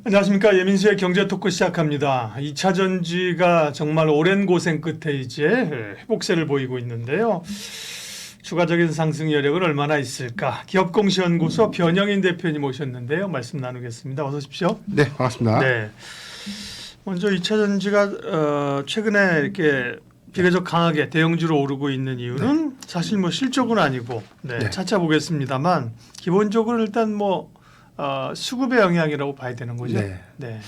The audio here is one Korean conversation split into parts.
안녕하십니까. 예민수의 경제 토크 시작합니다. 2차 전지가 정말 오랜 고생 끝에 이제 회복세를 보이고 있는데요. 추가적인 상승 여력은 얼마나 있을까? 기업공시연구소 변영인 대표님 오셨는데요. 말씀 나누겠습니다. 어서 오십시오. 네, 반갑습니다. 네. 먼저 2차 전지가 최근에 이렇게 비교적 강하게 대형주로 오르고 있는 이유는 사실 뭐 실적은 아니고 차차 보겠습니다만 기본적으로 일단 수급의 영향이라고 봐야 되는 거죠. 네.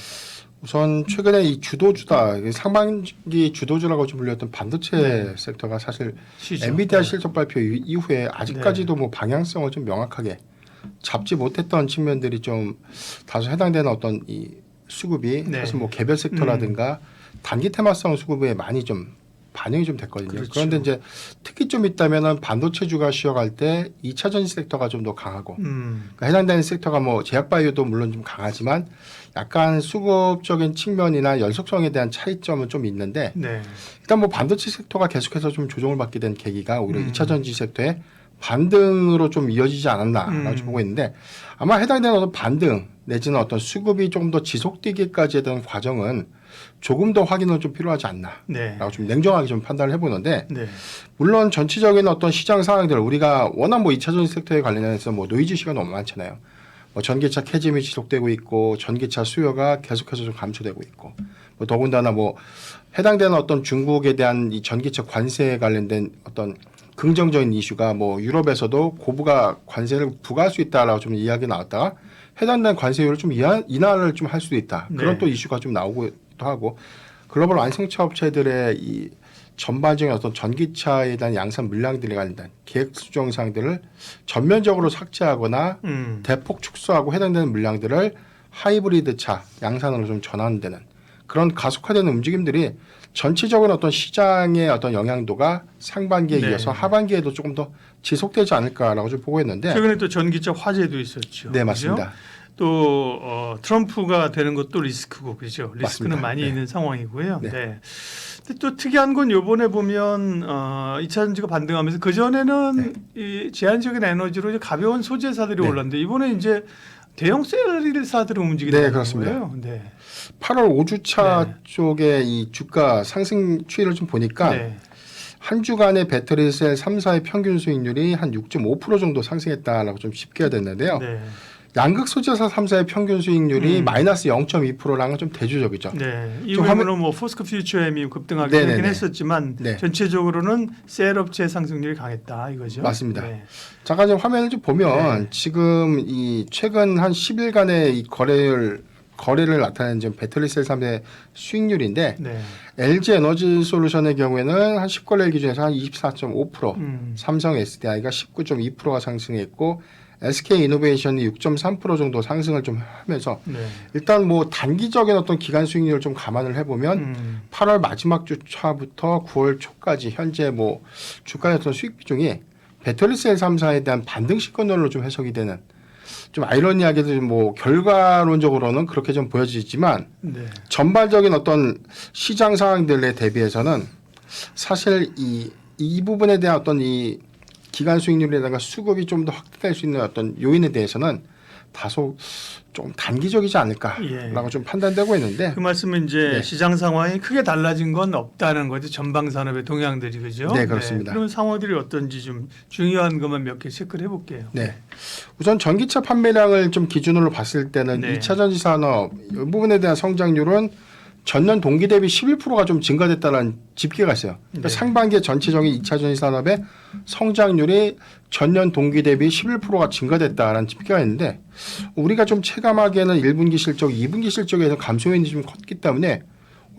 우선 최근에 이 주도주다 상반기 주도주라고 좀 불렸던 반도체 섹터가 사실 엔비디아 실적 발표 이후에 아직까지도 뭐 방향성을 좀 명확하게 잡지 못했던 측면들이 좀 다소 해당되는 어떤 이 수급이 사실 뭐 개별 섹터라든가 단기 테마성 수급에 많이 좀 반영이 좀 됐거든요. 그렇죠. 그런데 이제 특히 좀 있다면은 반도체주가 쉬어갈 때 2차 전지 섹터가 좀 더 강하고 그러니까 해당되는 섹터가 뭐 제약바이오도 물론 좀 강하지만 약간 수급적인 측면이나 연속성에 대한 차이점은 좀 있는데 일단 뭐 반도체 섹터가 계속해서 좀 조정을 받게 된 계기가 오히려 2차 전지 섹터의 반등으로 좀 이어지지 않았나라고 좀 보고 있는데 아마 해당되는 어떤 반등 내지는 어떤 수급이 조금 더 지속되기까지에 대한 과정은 조금 더 확인은 좀 필요하지 않나라고 좀 냉정하게 좀 판단을 해보는데 물론 전체적인 어떤 시장 상황들 우리가 워낙 뭐 2차 전지 섹터에 관련해서 뭐 노이즈 시가 너무 많잖아요. 뭐 전기차 캐즘이 지속되고 있고 전기차 수요가 계속해서 좀 감소되고 있고 뭐 더군다나 뭐 해당되는 어떤 중국에 대한 이 전기차 관세에 관련된 어떤 긍정적인 이슈가 뭐 유럽에서도 고부가 관세를 부과할 수 있다라고 좀 이야기 나왔다가 해당되는 관세율을 좀 인하를 좀 할 수도 있다. 그런 또 이슈가 좀 나오기도 하고 글로벌 완성차 업체들의 이 전반적인 어떤 전기차에 대한 양산 물량들에 관련된 계획 수정 사항들을 전면적으로 삭제하거나 대폭 축소하고 해당되는 물량들을 하이브리드 차 양산으로 좀 전환되는 그런 가속화되는 움직임들이 전체적인 어떤 시장의 어떤 영향도가 상반기에 이어서 하반기에도 조금 더 지속되지 않을까라고 좀 보고 있는데 최근에 또 전기차 화재도 있었죠. 네, 맞습니다. 그죠? 또 트럼프가 되는 것도 리스크고 그죠. 리스크는 맞습니다. 많이 있는 상황이고요. 네. 근데 또 특이한 건 이번에 보면 2차 전지가 반등하면서 그 전에는 이 제한적인 에너지로 이제 가벼운 소재사들이 올랐는데 이번에 이제 대형 셀사들이 움직이는 그렇습니다. 거예요. 8월 5주차 쪽에 이 주가 상승 추이를 좀 보니까 한 주간의 배터리셀 3사의 평균 수익률이 한 6.5% 정도 상승했다라고 좀 집계가 됐는데요. 양극 소재사 3사의 평균 수익률이 마이너스 0.2%랑은 좀 대조적이죠. 이후에는 뭐 포스코 퓨처엠이 급등하긴 하긴 했었지만 전체적으로는 셀 업체 상승률이 강했다 이거죠. 맞습니다. 잠깐 좀 화면을 좀 보면 지금 이 최근 한 10일간의 이 거래를 나타내는 지금 배터리셀 3의 수익률인데 LG 에너지 솔루션의 경우에는 한 10거래일 기준에서 한 24.5%, 삼성 SDI가 19.2%가 상승했고 SK 이노베이션이 6.3% 정도 상승을 좀 하면서 일단 뭐 단기적인 어떤 기간 수익률을 좀 감안을 해보면 8월 마지막 주차부터 9월 초까지 현재 뭐 주가의 어떤 수익 비중이 배터리셀 3사에 대한 반등 시그널로 좀 해석이 되는 좀 아이러니하게도 뭐 결과론적으로는 그렇게 좀 보여지지만 전반적인 어떤 시장 상황들에 대비해서는 사실 이 부분에 대한 어떤 이 기간 수익률에다가 수급이 좀 더 확대될 수 있는 어떤 요인에 대해서는 다소 좀 단기적이지 않을까라고 좀 판단되고 있는데 그 말씀은 이제 시장 상황이 크게 달라진 건 없다는 거죠. 전방 산업의 동향들이 그죠? 네, 그렇습니다. 그런 상황들이 어떤지 좀 중요한 것만 몇 개 체크를 해볼게요. 우선 전기차 판매량을 좀 기준으로 봤을 때는 2차 전지 산업 이 부분에 대한 성장률은 전년 동기 대비 11%가 좀 증가됐다는 집계가 있어요. 그러니까 상반기에 전체적인 2차 전지 산업의 성장률이 전년 동기 대비 11%가 증가됐다는 집계가 있는데 우리가 좀 체감하기에는 1분기 실적, 2분기 실적에서 감소 요인이 좀 컸기 때문에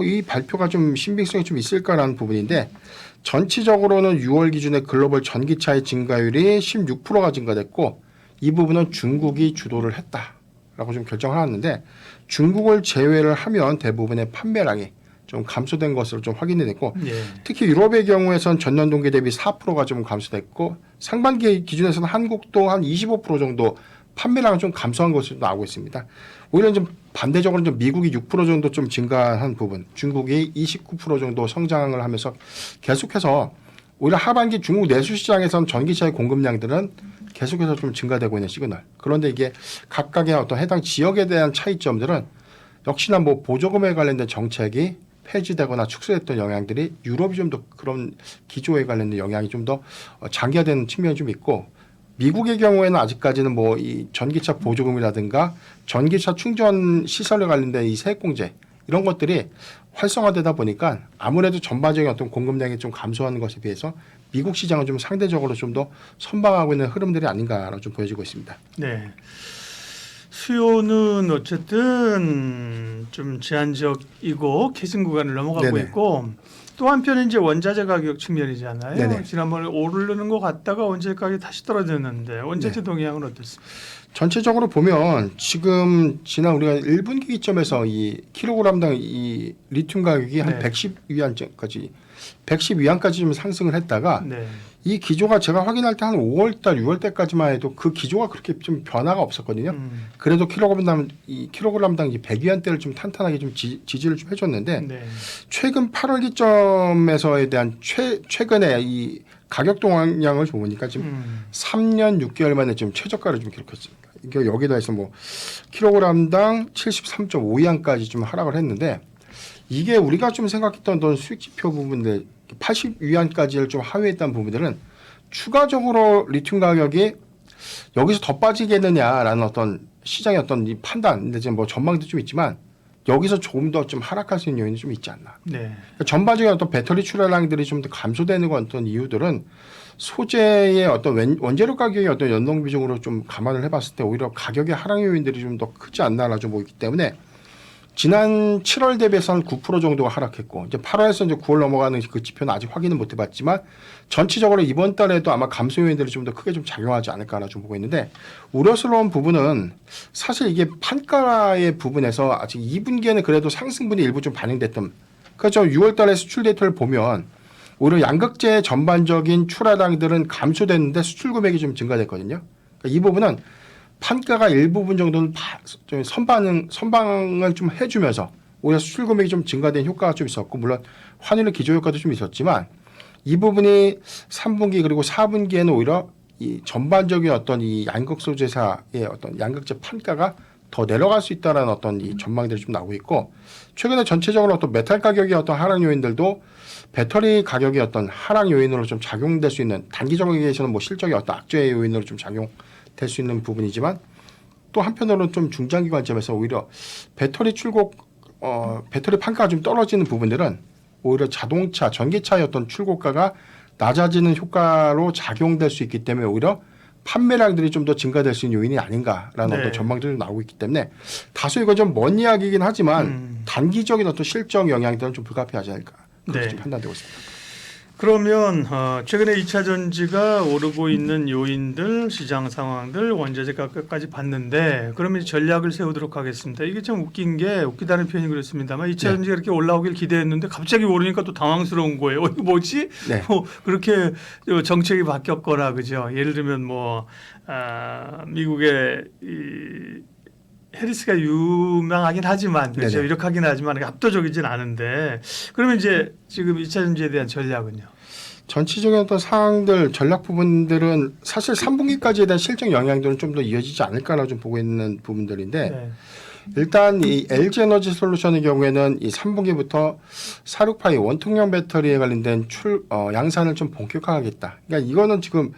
이 발표가 좀 신빙성이 좀 있을까라는 부분인데 전체적으로는 6월 기준에 글로벌 전기차의 증가율이 16%가 증가됐고 이 부분은 중국이 주도를 했다라고 좀 결정을 하는데 중국을 제외를 하면 대부분의 판매량이 좀 감소된 것으로 좀 확인이 됐고 특히 유럽의 경우에선 전년 동기 대비 4%가 좀 감소됐고 상반기 기준에서는 한국도 한 25% 정도 판매량은 좀 감소한 것으로 나오고 있습니다. 오히려 좀 반대적으로 좀 미국이 6% 정도 좀 증가한 부분, 중국이 29% 정도 성장을 하면서 계속해서 오히려 하반기 중국 내수 시장에선 전기차의 공급량들은 계속해서 좀 증가되고 있는 시그널. 그런데 이게 각각의 어떤 해당 지역에 대한 차이점들은 역시나 뭐 보조금에 관련된 정책이 폐지되거나 축소됐던 영향들이 유럽이 좀 더 그런 기조에 관련된 영향이 좀 더 장기화되는 측면이 좀 있고 미국의 경우에는 아직까지는 뭐 이 전기차 보조금이라든가 전기차 충전 시설에 관련된 이 세액공제 이런 것들이 활성화되다 보니까 아무래도 전반적인 어떤 공급량이 좀 감소하는 것에 비해서 미국 시장은 좀 상대적으로 좀 더 선방하고 있는 흐름들이 아닌가라고 좀 보여지고 있습니다. 네. 수요는 어쨌든 좀 제한적이고 개선 구간을 넘어가고 네네. 있고 또 한편에 이제 원자재 가격 측면이잖아요. 네네. 지난번에 오르는 것 같다가 원자재 가격이 다시 떨어졌는데 원자재 네. 동향은 어떻습니까? 전체적으로 보면 지금 지난 우리가 1분기 기점에서 이 킬로그램당 이 리튬 가격이 한 네. 110위안까지 좀 상승을 했다가 네. 이 기조가 제가 확인할 때 한 5월달, 6월달까지만 해도 그 기조가 그렇게 좀 변화가 없었거든요. 그래도 킬로그램당 이 100위안대를 좀 탄탄하게 좀 지지를 좀 해줬는데 네. 최근 최근 8월 기점에서에 대한 최근에 이 가격 동향을 보니까 지금 3년 6개월 만에 지금 최저가를 좀 기록했습니다. 이게 여기다 해서 뭐 킬로그램당 73.5위안까지 좀 하락을 했는데 이게 우리가 좀 생각했던 어떤 수익 지표 부분들 80위안까지를 좀 하회했던 부분들은 추가적으로 리튬 가격이 여기서 더 빠지겠느냐라는 어떤 시장의 어떤 이 판단, 근데 지금 뭐 전망도 좀 있지만 여기서 조금 더 좀 하락할 수 있는 요인이 좀 있지 않나. 네. 그러니까 전반적인 어떤 배터리 출하량들이 좀 더 감소되는 어떤 이유들은 소재의 어떤 원재료 가격의 어떤 연동 비중으로 좀 감안을 해봤을 때 오히려 가격의 하락 요인들이 좀 더 크지 않나라 좀 보이기 때문에 지난 7월 대비해서 한 9% 정도가 하락했고 이제 8월에서 이제 9월 넘어가는 그 지표는 아직 확인은 못 해봤지만 전체적으로 이번 달에도 아마 감소 요인들이 좀 더 크게 좀 작용하지 않을까라 좀 보고 있는데 우려스러운 부분은 사실 이게 판가의 부분에서 아직 2분기에는 그래도 상승분이 일부 좀 반영됐던 그렇죠. 6월 달에 수출 데이터를 보면 오히려 양극재 전반적인 출하량들은 감소됐는데 수출 금액이 좀 증가됐거든요. 그러니까 이 부분은 판가가 일부분 정도는 좀 선방을 좀 해주면서 오히려 수출 금액이 좀 증가된 효과가 좀 있었고 물론 환율의 기조 효과도 좀 있었지만 이 부분이 3분기 그리고 4분기에는 오히려 이 전반적인 어떤 이 양극 소재사의 어떤 양극재 판가가 더 내려갈 수 있다는 어떤 이 전망들이 좀 나오고 있고 최근에 전체적으로 어떤 메탈 가격의 어떤 하락 요인들도 배터리 가격의 어떤 하락 요인으로 좀 작용될 수 있는 단기적으로는 뭐 실적의 어떤 악재의 요인으로 좀 작용될 수 있는 부분이지만 또 한편으로는 좀 중장기 관점에서 오히려 배터리 배터리 판가가 좀 떨어지는 부분들은 오히려 자동차, 전기차의 어떤 출고가가 낮아지는 효과로 작용될 수 있기 때문에 오히려 판매량들이 좀 더 증가될 수 있는 요인이 아닌가라는 네. 어떤 전망들이 나오고 있기 때문에 다소 이건 좀 먼 이야기이긴 하지만 단기적인 어떤 실적 영향들은 좀 불가피하지 않을까 그렇게 네. 좀 판단되고 있습니다. 그러면 최근에 2차 전지가 오르고 있는 요인들, 시장 상황들, 원자재 가격까지 봤는데 그러면 이제 전략을 세우도록 하겠습니다. 이게 참 웃기다는 표현이 그렇습니다만 2차 전지가 이렇게 올라오길 기대했는데 갑자기 오르니까 또 당황스러운 거예요. 이거 뭐지? 네. 뭐 그렇게 정책이 바뀌었거나 그죠? 예를 들면 뭐 미국의 해리스가 유명하긴 하지만 그렇죠. 네네. 유력하긴 하지만 압도적이진 않은데 그러면 이제 지금 2차 전지에 대한 전략은요? 전체적인 어떤 상황들 전략 부분들은 사실 3분기까지에 대한 실적 영향들은 좀 더 이어지지 않을까라고 좀 보고 있는 부분들인데 네. 일단 이 LG 에너지 솔루션의 경우에는 이 3분기부터 46파이 원통형 배터리에 관련된 양산을 좀 본격화하겠다. 그러니까 이거는 지금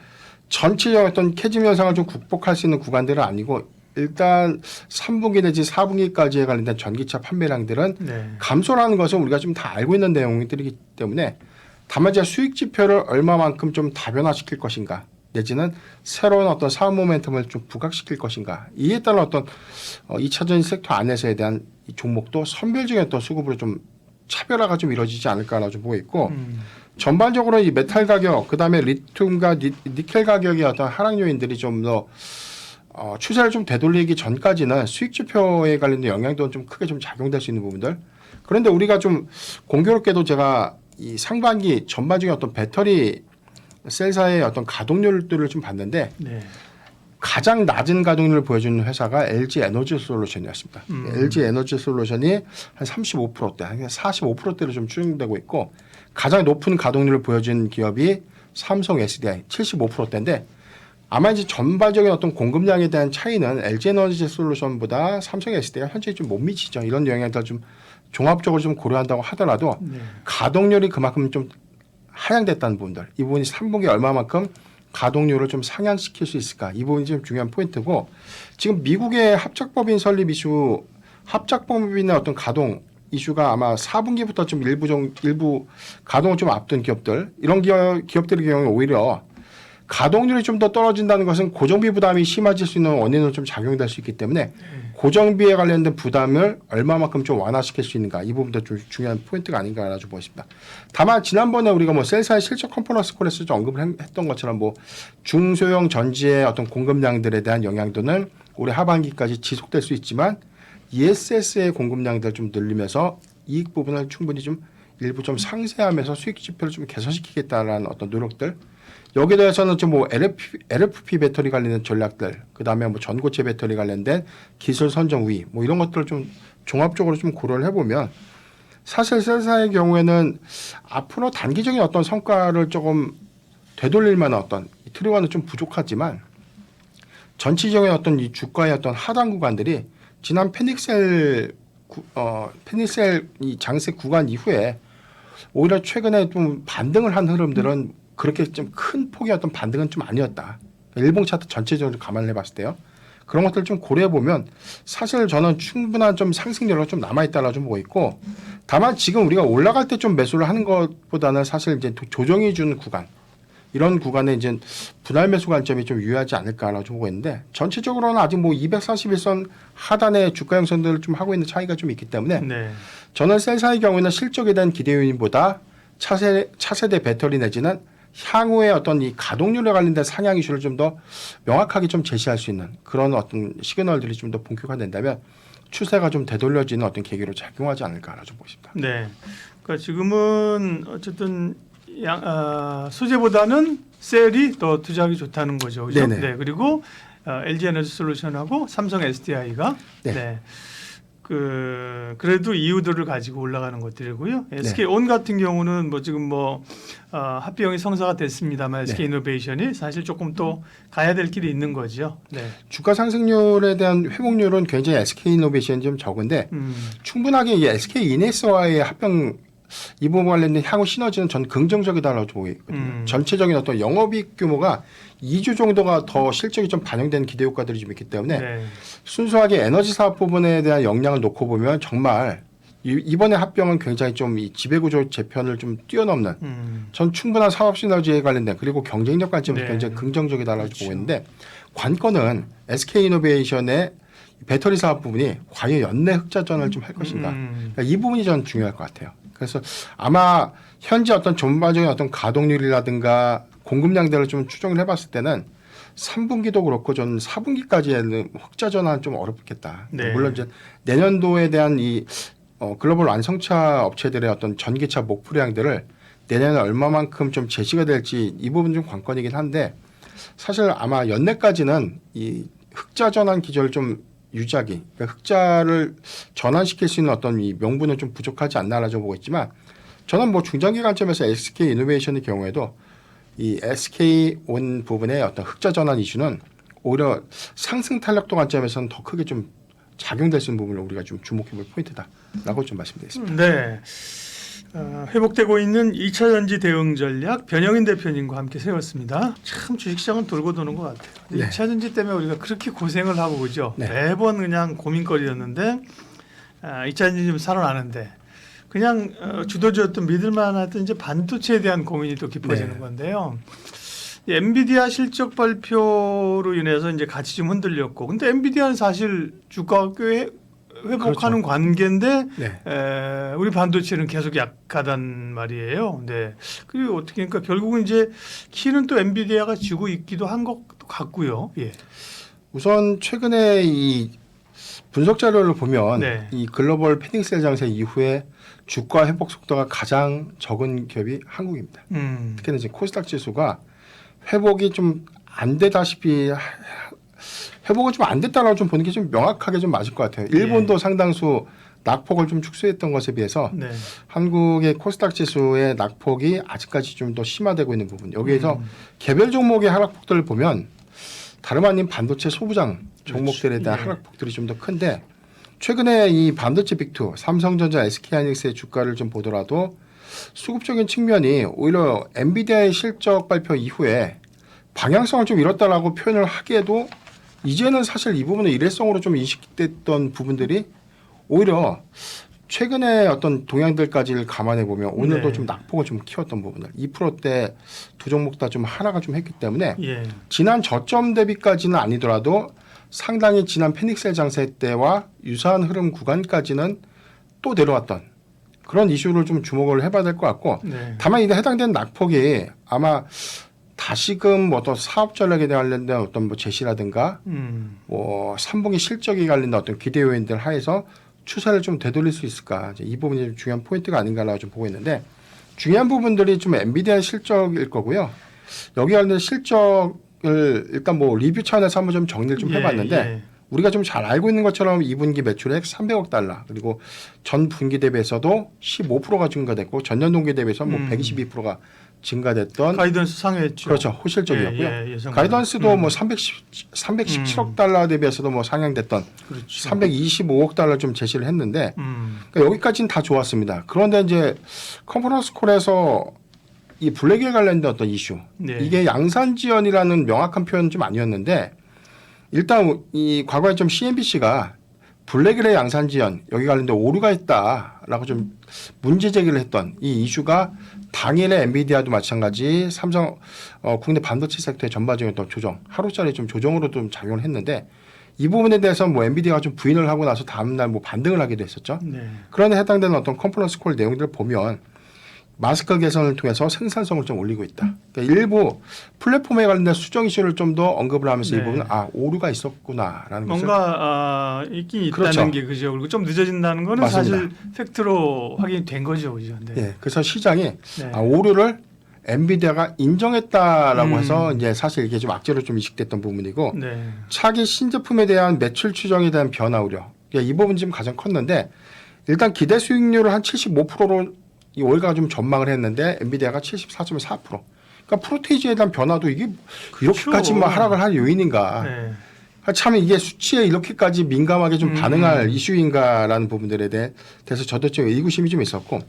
전체적 어떤 캐즘 현상을 좀 국복할 수 있는 구간들은 아니고 일단 3분기 내지 4분기까지에 관련된 전기차 판매량들은 네. 감소라는 것은 우리가 좀 다 알고 있는 내용들이기 때문에 다만 이제 수익 지표를 얼마만큼 좀 다변화시킬 것인가 내지는 새로운 어떤 사업 모멘텀을 좀 부각시킬 것인가 이에 따른 어떤 2차 전지 섹터 안에서에 대한 이 종목도 선별적인 어떤 수급으로 좀 차별화가 좀 이루어지지 않을까라고 좀 보고 있고 전반적으로 이 메탈 가격 그다음에 리튬과 니켈 가격의 어떤 하락 요인들이 좀 더 추세를 좀 되돌리기 전까지는 수익 지표에 관련된 영향도 좀 크게 좀 작용될 수 있는 부분들. 그런데 우리가 좀 공교롭게도 제가 이 상반기 전반적인 어떤 배터리 셀사의 어떤 가동률들을 좀 봤는데 네. 가장 낮은 가동률을 보여주는 회사가 LG 에너지 솔루션이었습니다. LG 에너지 솔루션이 한 35%대, 한 45%대로 좀 추정되고 있고 가장 높은 가동률을 보여준 기업이 삼성 SDI 75%대인데 아마 이제 전반적인 어떤 공급량에 대한 차이는 LG에너지 솔루션보다 삼성 SD가 현재 좀 못 미치죠. 이런 영향들 좀 종합적으로 좀 고려한다고 하더라도 가동률이 그만큼 좀 하향됐다는 부분들, 이 부분이 3분기 얼마만큼 가동률을 좀 상향시킬 수 있을까, 이 부분이 좀 중요한 포인트고, 지금 미국의 합작법인 설립 이슈, 합작법인의 어떤 가동 이슈가 아마 4분기부터 좀 일부 가동을 좀 앞둔 기업들, 이런 기업들의 경우에 오히려 가동률이 좀 더 떨어진다는 것은 고정비 부담이 심해질 수 있는 원인으로 좀 작용될 수 있기 때문에 고정비에 관련된 부담을 얼마만큼 좀 완화시킬 수 있는가, 이 부분도 좀 중요한 포인트가 아닌가라고 보십니다. 다만 지난번에 우리가 뭐 셀사의 실적 컨퍼런스 콜에서 좀 언급을 했던 것처럼 뭐 중소형 전지의 어떤 공급량들에 대한 영향도는 올해 하반기까지 지속될 수 있지만 ESS의 공급량들 좀 늘리면서 이익 부분을 충분히 좀 일부 좀 상쇄하면서 수익 지표를 좀 개선시키겠다라는 어떤 노력들, 여기에 대해서는 좀 뭐 LFP 배터리 관련된 전략들, 그 다음에 뭐 전고체 배터리 관련된 기술 선정 우위, 뭐 이런 것들을 좀 종합적으로 좀 고려를 해보면 사실 셀사의 경우에는 앞으로 단기적인 어떤 성과를 조금 되돌릴 만한 어떤 트리거는 좀 부족하지만 전체적인 어떤 이 주가의 어떤 하단 구간들이 지난 페닉셀 이 장세 구간 이후에 오히려 최근에 좀 반등을 한 흐름들은 그렇게 좀 큰 폭의 어떤 반등은 좀 아니었다. 일봉 차트 전체적으로 감안을 해봤을 때요. 그런 것들을 좀 고려해 보면 사실 저는 충분한 좀 상승률이 좀 남아 있다라 좀 보고 있고, 다만 지금 우리가 올라갈 때 좀 매수를 하는 것보다는 사실 이제 조정이 준 구간, 이런 구간에 이제 분할 매수 관점이 좀 유효하지 않을까라고 좀 보고 있는데, 전체적으로는 아직 뭐 241선 하단의 주가 형성들을 좀 하고 있는 차이가 좀 있기 때문에 저는 셀사의 경우에는 실적에 대한 기대 요인보다 차세대 배터리 내지는 향후에 어떤 이 가동률에 관련된 상향 이슈를 좀 더 명확하게 좀 제시할 수 있는 그런 어떤 시그널들이 좀 더 본격화된다면 추세가 좀 되돌려지는 어떤 계기로 작용하지 않을까라고 좀 보십니다. 네, 그러니까 지금은 어쨌든 수제보다는 셀이 더 투자하기 좋다는 거죠, 그죠? 네네. 네, 그리고 LG 에너지 솔루션하고 삼성 SDI가 그래도 이유들을 가지고 올라가는 것들이고요. SK온 같은 경우는 뭐 지금 뭐 합병이 성사가 됐습니다만 SK 이노베이션이 사실 조금 또 가야 될 길이 있는 거죠. 네. 주가 상승률에 대한 회복률은 굉장히 SK 이노베이션이 좀 적은데 충분하게 이 SK 이네스와의 합병 이 부분 관련된 향후 시너지는 전 긍정적이다라고 보고 있거든요. 전체적인 어떤 영업이익 규모가 2조 정도가 더 실적이 좀 반영된 기대 효과들이 좀 있기 때문에 순수하게 에너지 사업 부분에 대한 역량을 놓고 보면 정말 이번에 합병은 굉장히 좀 이 지배구조 재편을 좀 뛰어넘는 전 충분한 사업 시너지에 관련된 그리고 경쟁력 관점에서 굉장히 긍정적이다라고 보고 있는데, 관건은 SK 이노베이션의 배터리 사업 부분이 과연 연내 흑자전을 좀 할 것인가, 그러니까 이 부분이 저는 중요할 것 같아요. 그래서 아마 현재 어떤 전반적인 어떤 가동률이라든가 공급량들을 좀 추정을 해봤을 때는 3분기도 그렇고 저는 4분기까지에는 흑자 전환은 좀 어렵겠다. 물론 이제 내년도에 대한 이 글로벌 완성차 업체들의 어떤 전기차 목표량들을 내년에 얼마만큼 좀 제시가 될지 이 부분 좀 관건이긴 한데, 사실 아마 연내까지는 이 흑자 전환 기조를 좀 유지하기, 그러니까 흑자를 전환시킬 수 있는 어떤 이 명분은 좀 부족하지 않나라고 보고 있지만, 저는 뭐 중장기 관점에서 SK 이노베이션의 경우에도 이 SK 온 부분의 어떤 흑자 전환 이슈는 오히려 상승 탄력도 관점에서는 더 크게 좀 작용될 수 있는 부분을 우리가 좀 주목해볼 포인트다라고 좀 말씀드리겠습니다. 네. 회복되고 있는 2차 전지 대응 전략 변영인 대표님과 함께 세웠습니다. 참 주식시장은 돌고 도는 것 같아요. 2차 전지 때문에 우리가 그렇게 고생을 하고 그죠. 매번 그냥 고민거리였는데 2차 전지 좀 살아나는데 그냥 주도주였던 믿을만하던 이제 반도체에 대한 고민이 또 깊어지는 건데요. 엔비디아 실적 발표로 인해서 이제 같이 좀 흔들렸고, 근데 엔비디아는 사실 주가가 꽤 회복하는 관계인데 우리 반도체는 계속 약하단 말이에요. 네. 그리고 어떻게 그러니까 결국은 이제 키는 또 엔비디아가 쥐고 있기도 한 것 같고요. 예. 우선 최근에 이 분석 자료를 보면 이 글로벌 패닉셀 장세 이후에 주가 회복 속도가 가장 적은 기업이 한국입니다. 특히나 이제 코스닥 지수가 회복이 좀 안 되다시피 회복은 좀 안 됐다라고 좀 보는 게 좀 명확하게 좀 맞을 것 같아요. 일본도 상당수 낙폭을 좀 축소했던 것에 비해서 한국의 코스닥 지수의 낙폭이 아직까지 좀 더 심화되고 있는 부분. 여기에서 개별 종목의 하락폭들을 보면 다름 아닌 반도체 소부장 종목들에 대한 예. 하락폭들이 좀 더 큰데 최근에 이 반도체 빅2 삼성전자, SK하이닉스의 주가를 좀 보더라도 수급적인 측면이 오히려 엔비디아의 실적 발표 이후에 방향성을 좀 잃었다라고 표현을 하기에도 이제는 사실 이 부분은 일회성으로 좀 인식됐던 부분들이 오히려 최근에 어떤 동향들까지를 감안해 보면 오늘도 네. 좀 낙폭을 좀 키웠던 부분들 2%대 두 종목 다 좀 하락을 좀 했기 때문에 예. 지난 저점 대비까지는 아니더라도 상당히 지난 페닉셀 장세 때와 유사한 흐름 구간까지는 또 내려왔던 그런 이슈를 좀 주목을 해봐야 될 것 같고 네. 다만 이에 해당되는 낙폭이 아마 다시금 뭐 어떤 사업 전략에 관련된 어떤 뭐 제시라든가 뭐 3분기 실적에 관련된 어떤 기대 요인들 하에서 추세를 좀 되돌릴 수 있을까 이제 이 부분이 좀 중요한 포인트가 아닌가라고 좀 보고 있는데 중요한 부분들이 좀 엔비디아 실적일 거고요. 여기 관련 실적을 일단 뭐 리뷰 차원에서 한번 좀 정리를 좀 해봤는데 예. 우리가 좀 잘 알고 있는 것처럼 2분기 매출액 300억 달러 그리고 전 분기 대비해서도 15%가 증가됐고 전년 동기 대비해서 뭐 122%가 증가됐던 가이던스 상회했죠. 그렇죠 호실적이었고요. 예상보다. 가이던스도 뭐 317억 달러 대비해서도 뭐 상향됐던 그렇죠. 325억 달러 좀 제시를 했는데 그러니까 여기까지는 다 좋았습니다. 그런데 이제 컨퍼런스 콜에서 이 블랙에 관련된 어떤 이슈 네. 이게 양산 지연이라는 명확한 표현은 좀 아니었는데 일단 이 과거에 좀 CNBC가 블랙일의 양산 지연 여기 관련된 오류가 있다라고 좀 문제 제기를 했던 이 이슈가 당일에 엔비디아도 마찬가지 삼성 국내 반도체 섹터의 전반적인 어떤 조정 하루짜리 좀 조정으로 좀 작용을 했는데 이 부분에 대해서 뭐 엔비디아가 좀 부인을 하고 나서 다음날 뭐 반등을 하기도 했었죠. 네. 그런데 해당되는 어떤 컨퍼런스 콜 내용들을 보면 마스크 개선을 통해서 생산성을 좀 올리고 있다. 그러니까 일부 플랫폼에 관련된 수정 이슈를 좀 더 언급을 하면서 네. 이 부분은 오류가 있었구나라는 것을 뭔가 있긴 있다는 그렇죠. 게 그죠. 그리고 좀 늦어진다는 거는 맞습니다. 사실 팩트로 확인이 된 거죠, 그죠. 네. 예, 그래서 시장이 네. 오류를 엔비디아가 인정했다라고 해서 이제 사실 이게 좀 악재로 좀 인식됐던 부분이고 네. 차기 신제품에 대한 매출 추정에 대한 변화 우려 이 부분 지금 가장 컸는데 일단 기대 수익률을 한 75%로 이 월가가 좀 전망을 했는데 엔비디아가 74.4%. 그러니까 프로테이지에 대한 변화도 이게 이렇게까지만 하락을 할 요인인가? 네. 참 이게 수치에 이렇게까지 민감하게 좀 반응할 이슈인가라는 부분들에 대해서 저도 좀 의구심이 좀 있었고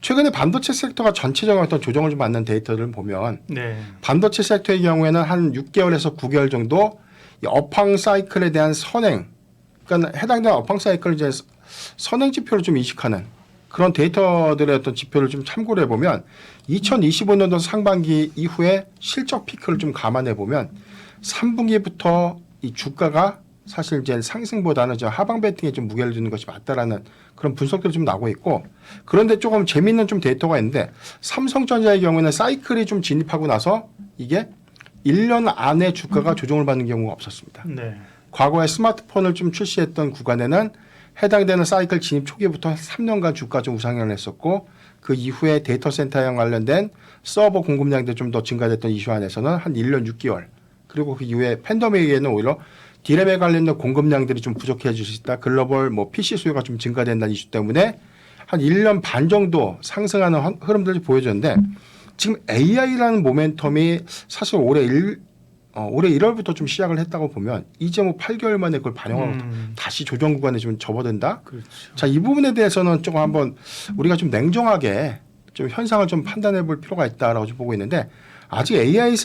최근에 반도체 섹터가 전체적인 어떤 조정을 좀 받는 데이터를 보면 네. 반도체 섹터의 경우에는 한 6개월에서 9개월 정도 이 업황 사이클에 대한 선행, 그러니까 해당되는 업황 사이클을 이제 선행 지표를 좀 인식하는 그런 데이터들의 어떤 지표를 좀 참고를 해보면 2025년도 상반기 이후에 실적 피크를 좀 감안해 보면 3분기부터 이 주가가 사실 이제 상승보다는 저 하방 배팅에 좀 무게를 두는 것이 맞다라는 그런 분석들이 좀 나오고 있고 그런데 조금 재미있는 좀 데이터가 있는데 삼성전자의 경우에는 사이클이 좀 진입하고 나서 이게 1년 안에 주가가 조정을 받는 경우가 없었습니다. 네. 과거에 스마트폰을 좀 출시했던 구간에는 해당되는 사이클 진입 초기부터 3년간 주가 좀 우상향을 했었고 그 이후에 데이터 센터에 관련된 서버 공급량도 좀 더 증가됐던 이슈 안에서는 한 1년 6개월 그리고 그 이후에 팬데믹에는 오히려 디램에 관련된 공급량들이 좀 부족해질 수 있다. 글로벌 뭐 PC 수요가 좀 증가된다는 이슈 때문에 한 1년 반 정도 상승하는 흐름들이 보여졌는데 지금 AI라는 모멘텀이 사실 올해 1월부터 좀 시작을 했다고 보면 이제 뭐 8개월 만에 그걸 반영하고 다시 조정 구간에 좀 접어든다. 그렇죠. 자, 이 부분에 대해서는 조금 한번 우리가 좀 냉정하게 좀 현상을 좀 판단해 볼 필요가 있다라고 좀 보고 있는데 아직 AI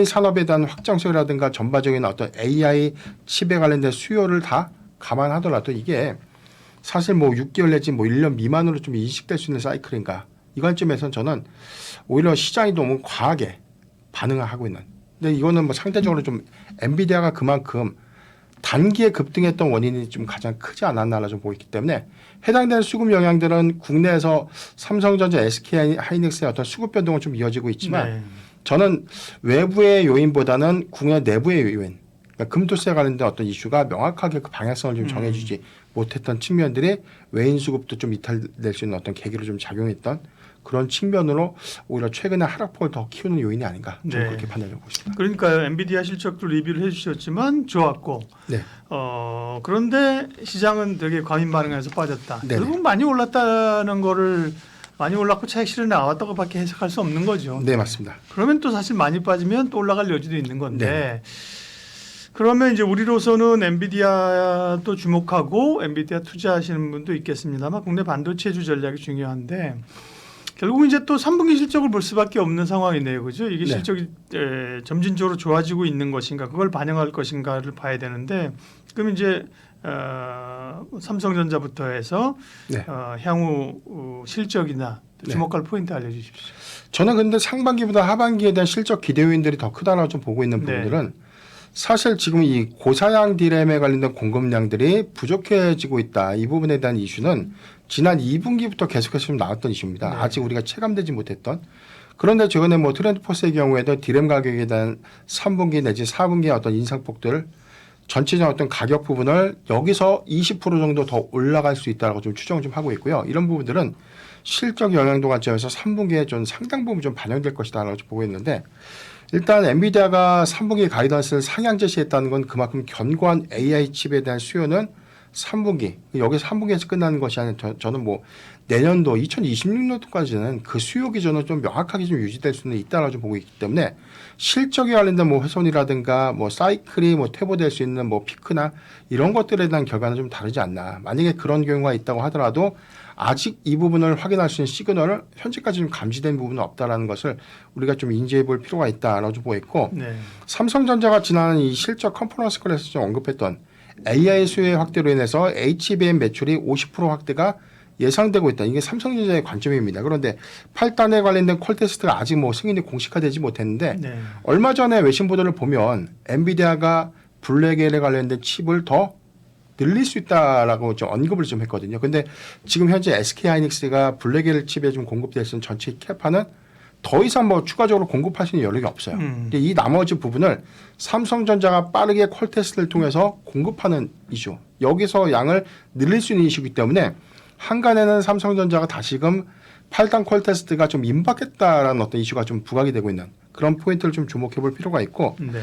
산업에 대한 확장성이라든가 전반적인 어떤 AI 칩에 관련된 수요를 다 감안하더라도 이게 사실 뭐 6개월 내지 뭐 1년 미만으로 좀 인식될 수 있는 사이클인가 이 관점에서는 저는 오히려 시장이 너무 과하게 반응을 하고 있는 근데 이거는 뭐 상대적으로 좀 엔비디아가 그만큼 단기에 급등했던 원인이 좀 가장 크지 않았나라 좀 보이기 때문에 해당되는 수급 영향들은 국내에서 삼성전자, SK하이닉스의 어떤 수급 변동은 좀 이어지고 있지만 네. 저는 외부의 요인보다는 국내 내부의 요인, 그러니까 금토세에 관련된 어떤 이슈가 명확하게 그 방향성을 좀 정해주지 못했던 측면들이 외인 수급도 좀 이탈될 수 있는 어떤 계기로 좀 작용했던 그런 측면으로 오히려 최근에 하락폭을 더 키우는 요인이 아닌가 좀 네. 그렇게 판단하고 있습니다. 그러니까요. 엔비디아 실적도 리뷰를 해주셨지만 좋았고 네. 그런데 시장은 되게 과민 반응해서 빠졌다. 네네. 결국 많이 올랐다는 거를 많이 올랐고 차익 실현이 나왔다고밖에 해석할 수 없는 거죠. 네, 맞습니다. 그러면 또 사실 많이 빠지면 또 올라갈 여지도 있는 건데 그러면 이제 우리로서는 엔비디아도 주목하고 엔비디아 투자하시는 분도 있겠습니다만 국내 반도체주 전략이 중요한데 결국 이제 또 3분기 실적을 볼 수밖에 없는 상황이네요. 그죠? 이게 네. 실적이 점진적으로 좋아지고 있는 것인가 그걸 반영할 것인가를 봐야 되는데 그럼 이제 삼성전자부터 해서 네. 향후 실적이나 주목할 포인트 알려주십시오. 저는 근데 상반기보다 하반기에 대한 실적 기대 요인들이 더 크다라고 좀 보고 있는 부분들은 사실 지금 이 고사양 디램에 관련된 공급량들이 부족해지고 있다. 이 부분에 대한 이슈는 지난 2분기부터 계속해서 좀 나왔던 이슈입니다. 네. 아직 우리가 체감되지 못했던. 그런데 최근에 뭐 트렌드포스의 경우에도 디램 가격에 대한 3분기 내지 4분기의 어떤 인상폭들 전체적인 어떤 가격 부분을 여기서 20% 정도 더 올라갈 수 있다고 좀 추정을 좀 하고 있고요. 이런 부분들은 실적 영향도 관점에서 3분기에 좀 상당 부분 좀 반영될 것이다라고 좀 보고 있는데 일단 엔비디아가 3분기 가이던스를 상향 제시했다는 건 그만큼 견고한 AI 칩에 대한 수요는 3분기 여기서 3분기에서 끝나는 것이 아니라 저는 뭐 내년도 2026년도까지는 그 수요 기조는 좀 명확하게 좀 유지될 수는 있다라고 좀 보고 있기 때문에 실적에 관련된 뭐 훼손이라든가 뭐 사이클이 뭐 퇴보될 수 있는 뭐 피크나 이런 것들에 대한 결과는 좀 다르지 않나. 만약에 그런 경우가 있다고 하더라도 아직 이 부분을 확인할 수 있는 시그널을 현재까지 좀 감지된 부분은 없다라는 것을 우리가 좀 인지해 볼 필요가 있다라고 좀 보고 있고 네. 삼성전자가 지난 이 실적 컨퍼런스 콜에서 좀 언급했던 AI 수요의 확대로 인해서 HBM 매출이 50% 확대가 예상되고 있다. 이게 삼성전자의 관점입니다. 그런데 8단에 관련된 콜 테스트가 아직 뭐 승인이 공식화되지 못했는데 네. 얼마 전에 외신 보도를 보면 엔비디아가 블랙엘에 관련된 칩을 더 늘릴 수 있다라고 좀 언급을 좀 했거든요. 근데 지금 현재 SK 하이닉스가 블랙엘 칩에 좀 공급될 수 있는 전체 캐파는 더 이상 뭐 추가적으로 공급할 수 있는 여력이 없어요. 근데 이 나머지 부분을 삼성전자가 빠르게 콜 테스트를 통해서 공급하는 이슈. 여기서 양을 늘릴 수 있는 이슈이기 때문에 한간에는 삼성전자가 다시금 8단 콜 테스트가 좀 임박했다라는 어떤 이슈가 좀 부각이 되고 있는 그런 포인트를 좀 주목해 볼 필요가 있고 네.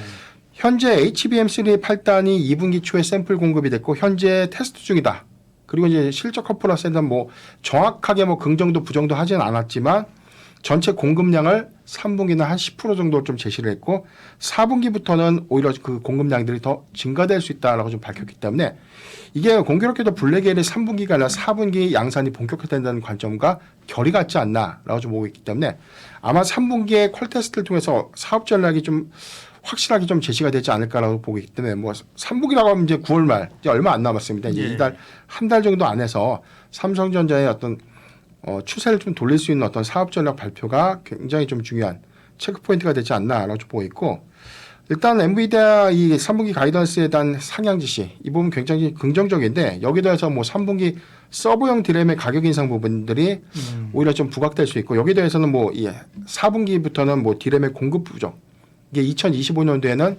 현재 HBM3 8단이 2분기 초에 샘플 공급이 됐고 현재 테스트 중이다. 그리고 이제 실적 컨퍼런스에는 뭐 정확하게 뭐 긍정도 부정도 하진 않았지만 전체 공급량을 3분기는 한 10% 정도 좀 제시를 했고 4분기부터는 오히려 그 공급량들이 더 증가될 수 있다라고 좀 밝혔기 때문에 이게 공교롭게도 블랙엘이 3분기가 아니라 4분기 양산이 본격화된다는 관점과 결이 같지 않나라고 좀 보고 있기 때문에 아마 3분기에 콜 테스트를 통해서 사업 전략이 좀 확실하게 좀 제시가 되지 않을까라고 보고 있기 때문에 뭐 3분기라고 하면 이제 9월 말 이제 얼마 안 남았습니다. 이제 예. 이달 한 달 정도 안에서 삼성전자의 어떤 추세를 좀 돌릴 수 있는 어떤 사업 전략 발표가 굉장히 좀 중요한 체크 포인트가 되지 않나라고 좀 보고 있고 일단 엔비디아 이 3분기 가이던스에 대한 상향 지시 이 부분 굉장히 긍정적인데 여기에 대해서 뭐 3분기 서브용 디램의 가격 인상 부분들이 오히려 좀 부각될 수 있고 여기에 대해서는 뭐 4분기부터는 뭐 디램의 공급 부족 이게 2025년도에는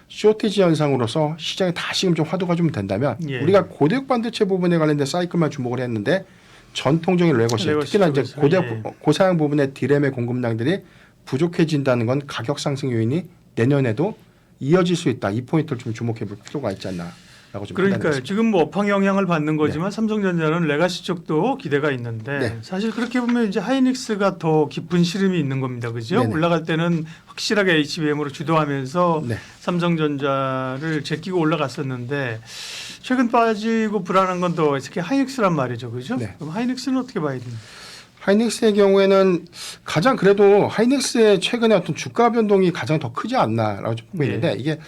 쇼티지 현상으로서 시장에 다시금 좀 화두가 좀 된다면 예. 우리가 고대역 반도체 부분에 관련된 사이클만 주목을 했는데 전통적인 레거시 특히나 이제 고사양 부분의 디램의 공급량들이 부족해진다는 건 가격 상승 요인이 내년에도 이어질 수 있다. 이 포인트를 좀 주목해 볼 필요가 있지 않나라고 좀 그러니까 지금 뭐 업황 영향을 받는 거지만 삼성전자는 레가시 쪽도 기대가 있는데 사실 그렇게 보면 이제 하이닉스가 더 깊은 시름이 있는 겁니다. 그죠? 네네. 올라갈 때는 확실하게 HBM으로 주도하면서 삼성전자를 제끼고 올라갔었는데 최근 빠지고 불안한 건 더 SK 하이닉스란 말이죠. 그죠? 그럼 하이닉스는 어떻게 봐야 됩니까? 하이닉스의 경우에는 가장 그래도 하이닉스의 최근에 어떤 주가 변동이 가장 더 크지 않나라고 좀 보고 있는데 이게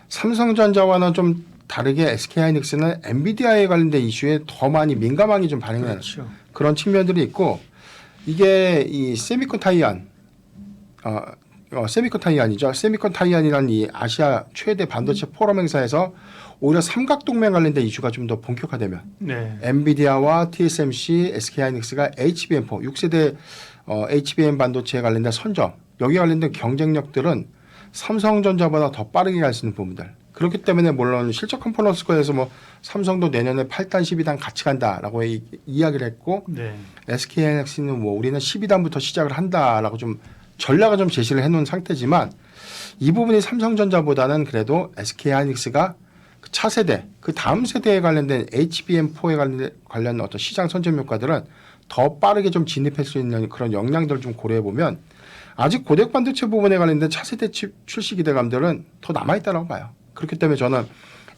삼성전자와는 좀 다르게 SK 하이닉스는 엔비디아에 관련된 이슈에 더 많이 민감하게 좀 반응하는 그런 측면들이 있고 이게 이 세미콘 타이안 세미콘 타이안이죠. 세미콘 타이안이라는 이 아시아 최대 반도체 포럼 행사에서 오히려 삼각동맹 관련된 이슈가 좀 더 본격화되면 엔비디아와 TSMC, SK하이닉스가 HBM4 6세대 HBM 반도체에 관련된 선점 여기에 관련된 경쟁력들은 삼성전자보다 더 빠르게 갈 수 있는 부분들 그렇기 때문에 물론 실적 컨퍼런스에서 뭐 삼성도 내년에 8단 12단 같이 간다라고 이야기를 했고 SK하이닉스는 뭐 우리는 12단부터 시작을 한다라고 좀 전략을 좀 제시를 해놓은 상태지만 이 부분이 삼성전자보다는 그래도 SK하이닉스가 그 차세대, 그 다음 세대에 관련된 HBM4에 관련 어떤 시장 선점 효과들은 더 빠르게 좀 진입할 수 있는 그런 역량들을 좀 고려해 보면 아직 고대역 반도체 부분에 관련된 차세대 칩 출시 기대감들은 더 남아 있다고 봐요. 그렇기 때문에 저는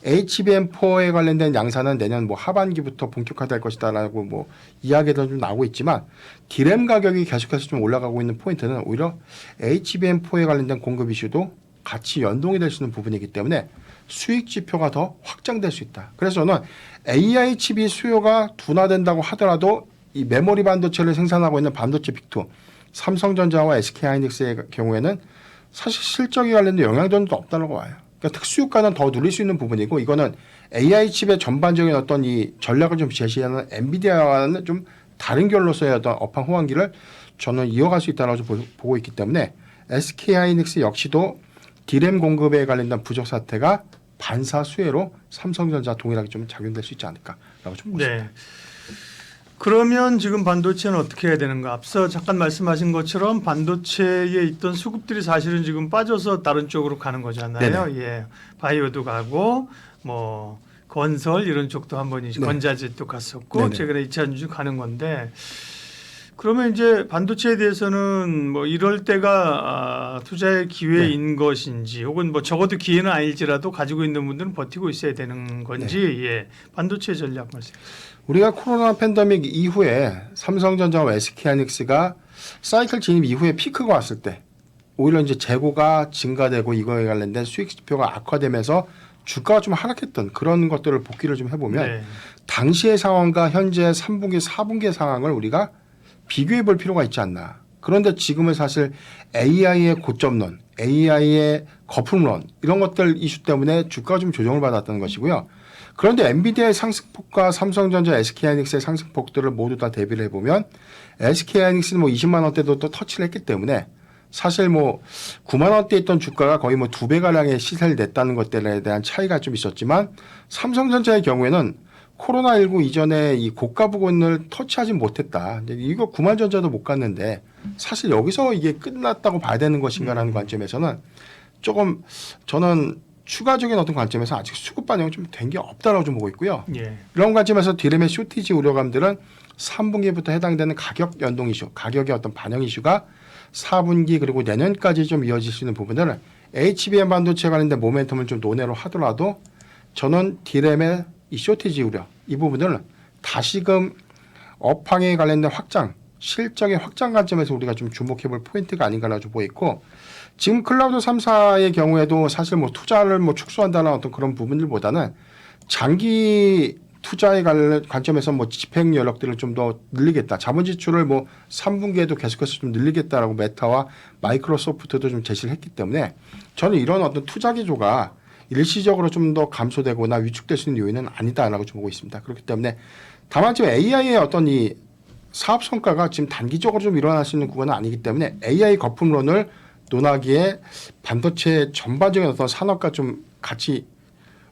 HBM4에 관련된 양산은 내년 뭐 하반기부터 본격화될 것이다라고 뭐 이야기도 좀 나오고 있지만 디램 가격이 계속해서 좀 올라가고 있는 포인트는 오히려 HBM4에 관련된 공급 이슈도 같이 연동이 될 수 있는 부분이기 때문에 수익 지표가 더 확장될 수 있다. 그래서 저는 AI 칩이 수요가 둔화된다고 하더라도 이 메모리 반도체를 생산하고 있는 반도체 빅2 삼성전자와 SK하이닉스의 경우에는 사실 실적에 관련된 영향도 없다고 봐요. 그러니까 특수효과는 더 누릴 수 있는 부분이고 이거는 AI 칩의 전반적인 어떤 이 전략을 좀 제시하는 엔비디아와는 좀 다른 결로서의 어떤 업황 호황기를 저는 이어갈 수 있다고 보고 있기 때문에 SK하이닉스 역시도 디램 공급에 관련된 부족 사태가 반사 수혜로 삼성전자 동일하게 좀 작용될 수 있지 않을까라고 좀 보습니다. 네. 그러면 지금 반도체는 어떻게 해야 되는가? 앞서 잠깐 말씀하신 것처럼 반도체에 있던 수급들이 사실은 지금 빠져서 다른 쪽으로 가는 거잖아요. 네네. 예, 바이오도 가고 뭐 건설 이런 쪽도 한번 이제 네. 건자재도 갔었고 네네. 최근에 2차전지 가는 건데 그러면 이제 반도체에 대해서는 뭐 이럴 때가 투자의 기회인 것인지 혹은 뭐 적어도 기회는 아닐지라도 가지고 있는 분들은 버티고 있어야 되는 건지 예, 반도체 전략 말씀. 우리가 코로나 팬데믹 이후에 삼성전자와 SK하이닉스가 사이클 진입 이후에 피크가 왔을 때 오히려 이제 재고가 증가되고 이거에 관련된 수익 지표가 악화되면서 주가가 좀 하락했던 그런 것들을 복기를 좀 해보면 네. 당시의 상황과 현재 3분기, 4분기의 상황을 우리가 비교해 볼 필요가 있지 않나. 그런데 지금은 사실 AI의 고점론, AI의 거품론 이런 것들 이슈 때문에 주가가 좀 조정을 받았던 것이고요. 그런데 엔비디아의 상승폭과 삼성전자, SK하이닉스의 상승폭들을 모두 다 대비를 해보면 SK하이닉스는 뭐 20만 원대도 또 터치를 했기 때문에 사실 뭐 9만 원대 있던 주가가 거의 뭐 2배 가량의 시세를 냈다는 것들에 대한 차이가 좀 있었지만 삼성전자의 경우에는 코로나19 이전에 이 고가 부근을 터치하지 못했다. 이거 9만 전자도 못 갔는데 사실 여기서 이게 끝났다고 봐야 되는 것인가라는 관점에서는 조금 저는 추가적인 어떤 관점에서 아직 수급 반영이 좀 된 게 없다라고 좀 보고 있고요. 예. 이런 관점에서 디램의 쇼티지 우려감들은 3분기부터 해당되는 가격 연동 이슈, 가격의 어떤 반영 이슈가 4분기 그리고 내년까지 좀 이어질 수 있는 부분들을 HBM 반도체에 관련된 모멘텀을 좀 논외로 하더라도 저는 디램의 이 쇼티지 우려 이 부분을 다시금 업황에 관련된 확장, 실적의 확장 관점에서 우리가 좀 주목해볼 포인트가 아닌가라고 좀 보고 있고 지금 클라우드 3사의 경우에도 사실 뭐 투자를 뭐 축소한다는 어떤 그런 부분들보다는 장기 투자의 관점에서 뭐 집행 여력들을 좀 더 늘리겠다. 자본 지출을 뭐 3분기에도 계속해서 좀 늘리겠다라고 메타와 마이크로소프트도 좀 제시를 했기 때문에 저는 이런 어떤 투자 기조가 일시적으로 좀 더 감소되거나 위축될 수 있는 요인은 아니다라고 좀 보고 있습니다. 그렇기 때문에 다만 지금 AI의 어떤 이 사업 성과가 지금 단기적으로 좀 일어날 수 있는 구간은 아니기 때문에 AI 거품론을 논하기에 반도체 전반적인 어떤 산업과 좀 같이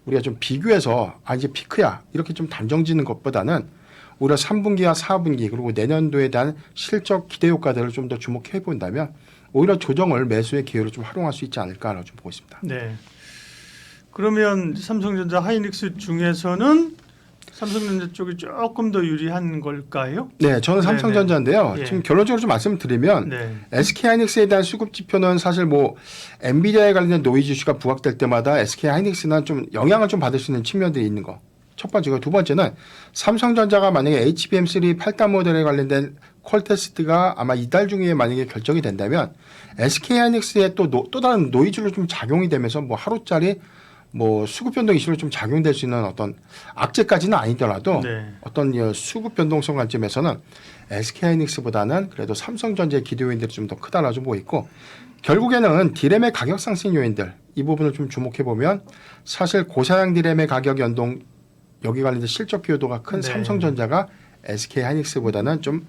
우리가 좀 비교해서 이제 피크야 이렇게 좀 단정짓는 것보다는 오히려 3분기와 4분기 그리고 내년도에 대한 실적 기대 효과들을 좀 더 주목해 본다면 오히려 조정을 매수의 기회로 좀 활용할 수 있지 않을까라고 좀 보고 있습니다. 네. 그러면 삼성전자 하이닉스 중에서는 삼성전자 쪽이 조금 더 유리한 걸까요? 네, 저는 삼성전자인데요. 예. 지금 결론적으로 좀 말씀을 드리면 네. SK하이닉스에 대한 수급 지표는 사실 뭐 엔비디아에 관련된 노이즈 이슈가 부각될 때마다 SK하이닉스는 좀 영향을 좀 받을 수 있는 측면들이 있는 거. 첫 번째고 두 번째는 삼성전자가 만약에 HBM3 8단 모델에 관련된 퀄 테스트가 아마 이달 중에 만약에 결정이 된다면 SK하이닉스에 또 다른 노이즈로 좀 작용이 되면서 뭐 하루짜리 뭐 수급 변동 이슈로 좀 작용될 수 있는 어떤 악재까지는 아니더라도 네. 어떤 수급 변동성 관점에서는 SK하이닉스보다는 그래도 삼성전자의 기대 요인들이 좀 더 크다라고 좀 보고 있고 결국에는 디램의 가격 상승 요인들 이 부분을 좀 주목해 보면 사실 고사양 디램의 가격 연동 여기 관련된 실적 기여도가 큰 네. 삼성전자가 SK하이닉스보다는 좀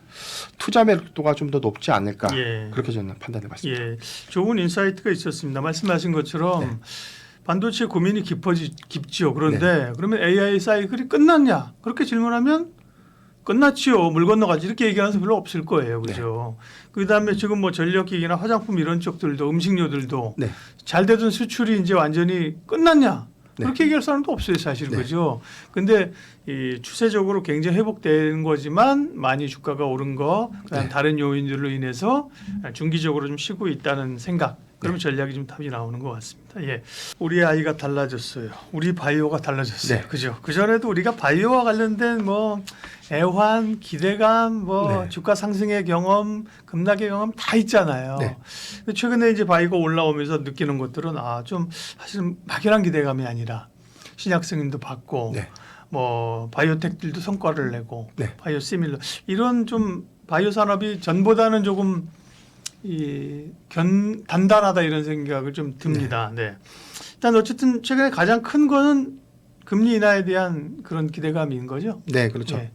투자 매력도가 좀 더 높지 않을까 예. 그렇게 저는 판단해봤습니다. 예, 좋은 인사이트가 있었습니다. 말씀하신 것처럼 네. 반도체 고민이 깊지요. 그런데 그러면 AI 사이클이 끝났냐? 그렇게 질문하면 끝났지요. 물 건너가지 이렇게 얘기하는 사람 별로 없을 거예요. 그죠? 그다음에 지금 뭐 전력기기나 화장품 이런 쪽들도 음식료들도 네. 잘 되던 수출이 이제 완전히 끝났냐? 네. 그렇게 얘기할 사람도 없어요, 사실. 네. 그죠? 근데 이 추세적으로 굉장히 회복되는 거지만 많이 주가가 오른 거, 그다음 네. 다른 요인들로 인해서 중기적으로 좀 쉬고 있다는 생각. 그러면 전략이 좀 답이 나오는 것 같습니다. 예, 우리 아이가 달라졌어요. 우리 바이오가 달라졌어요. 네. 그죠? 그 전에도 우리가 바이오와 관련된 뭐 애환, 기대감, 뭐 네. 주가 상승의 경험, 급락의 경험 다 있잖아요. 네. 근데 최근에 이제 바이오가 올라오면서 느끼는 것들은 좀 사실은 막연한 기대감이 아니라 신약 승인도 받고 네. 뭐 바이오텍들도 성과를 내고 네. 바이오 시밀러 이런 좀 바이오 산업이 전보다는 조금 단단하다 이런 생각을 좀 듭니다. 네. 일단 어쨌든 최근에 가장 큰 거는 금리 인하에 대한 그런 기대감인 거죠. 네, 그렇죠. 네.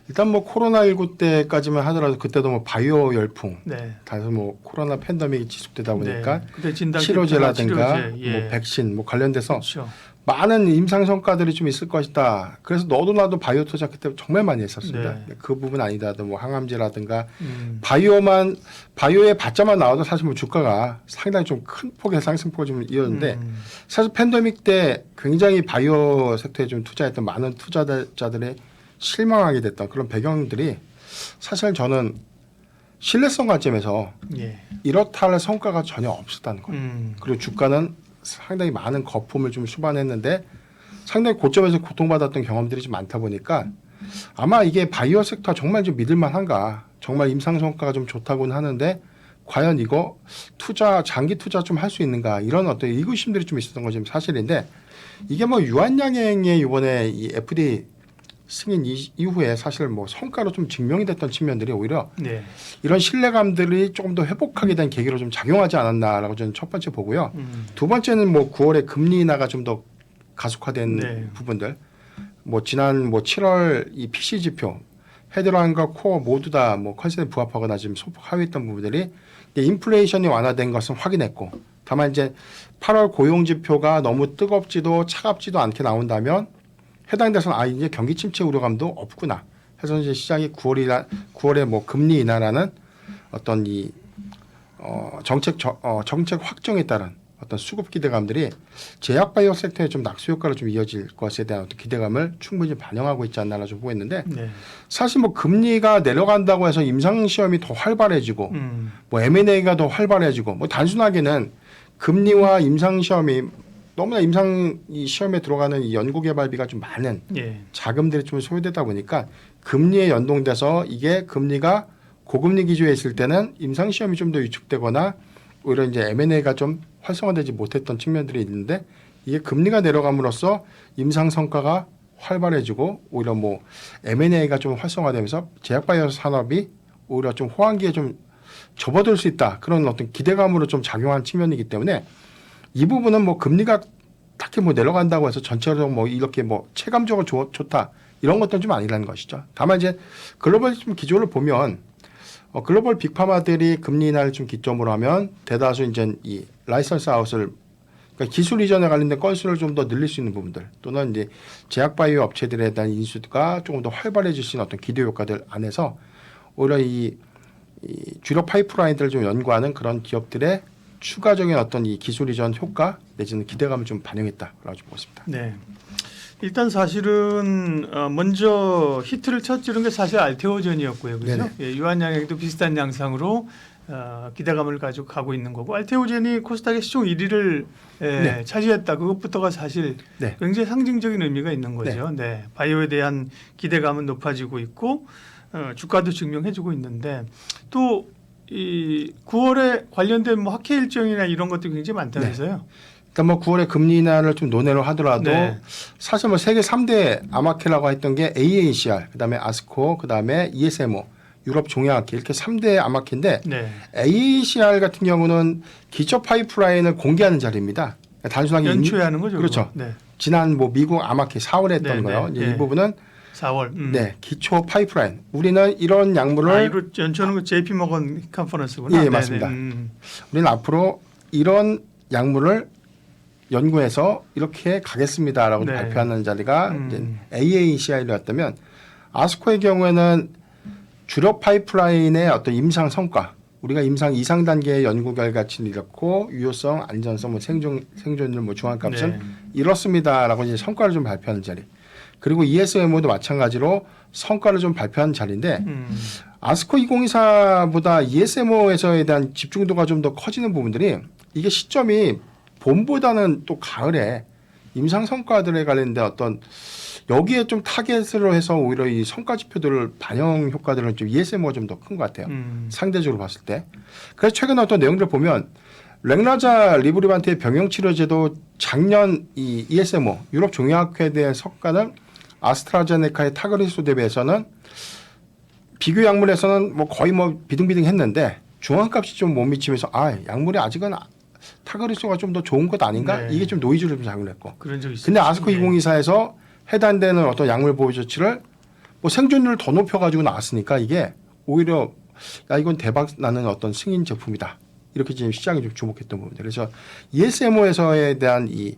일단 뭐 코로나19 때까지만 하더라도 그때도 뭐 바이오 열풍, 네. 다소 뭐 코로나 팬데믹이 지속되다 보니까 네. 그때 진단 치료제라든가 치료제, 예. 뭐 백신 뭐 관련돼서 그렇죠. 많은 임상 성과들이 좀 있을 것이다. 그래서 너도 나도 바이오 투자 그때 정말 많이 했었습니다. 네. 그 부분 아니더라도 뭐 항암제라든가 바이오의 받자만 나와도 사실 뭐 주가가 상당히 좀 큰 폭의 상승폭을 좀 이었는데 사실 팬데믹 때 굉장히 바이오 섹터에 좀 투자했던 많은 투자자들의 실망하게 됐던 그런 배경들이 사실 저는 신뢰성 관점에서 예. 이렇다 할 성과가 전혀 없었다는 거예요. 그리고 주가는 상당히 많은 거품을 좀 수반했는데 상당히 고점에서 고통받았던 경험들이 좀 많다 보니까 아마 이게 바이오 섹터 정말 좀 믿을만한가, 정말 임상 성과가 좀 좋다고는 하는데 과연 이거 장기 투자 좀 할 수 있는가 이런 어떤 의구심들이 좀 있었던 건 좀 사실인데 이게 뭐 유한양행의 이번에 이 FDA 승인 이후에 사실 뭐 성과로 좀 증명이 됐던 측면들이 오히려 네. 이런 신뢰감들이 조금 더 회복하게 된 계기로 좀 작용하지 않았나라고 저는 첫 번째 보고요. 두 번째는 뭐 9월에 금리 인하가 좀 더 가속화된 네. 부분들. 뭐 지난 뭐 7월 이 PC 지표 헤드라인과 코어 모두 다 뭐 컨센에 부합하거나 지금 소폭 하위했던 부분들이 인플레이션이 완화된 것은 확인했고 다만 이제 8월 고용 지표가 너무 뜨겁지도 차갑지도 않게 나온다면 해당돼서는 이제 경기 침체 우려감도 없구나. 해서 이제 시장이 9월에 뭐 금리 인하라는 어떤 정책 확정에 따른 어떤 수급 기대감들이 제약 바이오 섹터에 좀 낙수 효과로 좀 이어질 것에 대한 어떤 기대감을 충분히 반영하고 있지 않나라 좀 보였는데 네. 사실 뭐 금리가 내려간다고 해서 임상 시험이 더 활발해지고 뭐 M&A가 더 활발해지고 뭐 단순하게는 금리와 임상 시험이 너무나 임상 이 시험에 들어가는 이 연구개발비가 좀 많은 예. 자금들이 좀 소요되다 보니까 금리에 연동돼서 이게 금리가 고금리 기조에 있을 때는 임상 시험이 좀 더 위축되거나 오히려 이제 M&A가 좀 활성화되지 못했던 측면들이 있는데 이게 금리가 내려감으로써 임상 성과가 활발해지고 오히려 뭐 M&A가 좀 활성화되면서 제약바이오 산업이 오히려 좀 호황기에 좀 접어들 수 있다 그런 어떤 기대감으로 좀 작용한 측면이기 때문에 이 부분은 뭐 금리가 딱히 뭐 내려간다고 해서 전체적으로 뭐 이렇게 뭐 체감적으로 좋다 이런 것들은 좀 아니라는 것이죠. 다만 이제 글로벌 좀 기조를 보면 글로벌 빅파마들이 금리 인하를 좀 기점으로 하면 대다수 이제 이 라이선스 아웃을 그러니까 기술 이전에 관련된 건수를 좀 더 늘릴 수 있는 부분들 또는 이제 제약 바이오 업체들에 대한 인수가 조금 더 활발해질 수 있는 어떤 기대 효과들 안에서 오히려 이 주력 파이프라인들을 좀 연구하는 그런 기업들의 추가적인 어떤 이 기술 이전 효과 내지는 기대감을 좀 반영했다라고 좀 보고 있습니다. 네. 일단 사실은 먼저 히트를 쳤지른 게 사실 알테오젠이었고요, 그렇죠? 예, 유한양행도 비슷한 양상으로 기대감을 가지고 가고 있는 거고 알테오젠이 코스닥의 시총 1위를 네. 차지했다. 그것부터가 사실 네. 굉장히 상징적인 의미가 있는 거죠. 네. 바이오에 대한 기대감은 높아지고 있고 주가도 증명해주고 있는데 또 이 9월에 관련된 뭐 학회 일정이나 이런 것들이 굉장히 많다면서요. 그러니까 뭐 9월에 금리 인하를 좀 논의를 하더라도 네. 사실 뭐 세계 3대 암학회라고 했던 게 AACR, 그다음에 아스코, 그다음에 ESMO, 유럽 종양학회 이렇게 3대 암학회인데 네. AACR 같은 경우는 기초 파이프라인을 공개하는 자리입니다. 그러니까 단순하게 연초에 하는 거죠. 그렇죠. 네. 지난 뭐 미국 암학회 4월에 했던 네, 거예요. 네, 이제 네. 이 부분은 4월. 네 기초 파이프라인. 우리는 이런 약물을 이거 연초는 그 JP 모건 컨퍼런스구나. 예, 네네. 맞습니다. 우리는 앞으로 이런 약물을 연구해서 이렇게 가겠습니다라고 네. 발표하는 자리가 이제 AACI였다면 아스코의 경우에는 주력 파이프라인의 어떤 임상 성과, 우리가 임상 이상 단계의 연구 결과치를 이렇고 유효성, 안전성, 뭐 생존율, 뭐 중앙값은 네. 이렇습니다라고 이제 성과를 좀 발표하는 자리. 그리고 ESMO도 마찬가지로 성과를 좀 발표하는 자리인데 아스코 2024보다 ESMO에서에 대한 집중도가 좀 더 커지는 부분들이 이게 시점이 봄보다는 또 가을에 임상 성과들에 관련된 어떤 여기에 좀 타겟으로 해서 오히려 이 성과 지표들을 반영 효과들은 좀 ESMO가 좀 더 큰 것 같아요. 상대적으로 봤을 때. 그래서 최근에 어떤 내용들을 보면 렉라자 리브리반트의 병용 치료제도 작년 이 ESMO 유럽 종양학회에 대한 성과는 아스트라제네카의 타그리소 대비해서는 비교 약물에서는 뭐 거의 뭐 비등비등했는데 중앙값이 좀 못 미치면서 약물이 아직은 타그리소가 좀 더 좋은 것 아닌가? 네. 이게 좀 노이즈를 좀 작용했고. 그런 적이 있어요. 근데 아스코 2024에서 해당되는 어떤 약물 보호 조치를 뭐 생존율을 더 높여가지고 나왔으니까 이게 오히려 이건 대박 나는 어떤 승인 제품이다. 이렇게 지금 시장이 좀 주목했던 부분들. 그래서 ESMO에서에 대한 이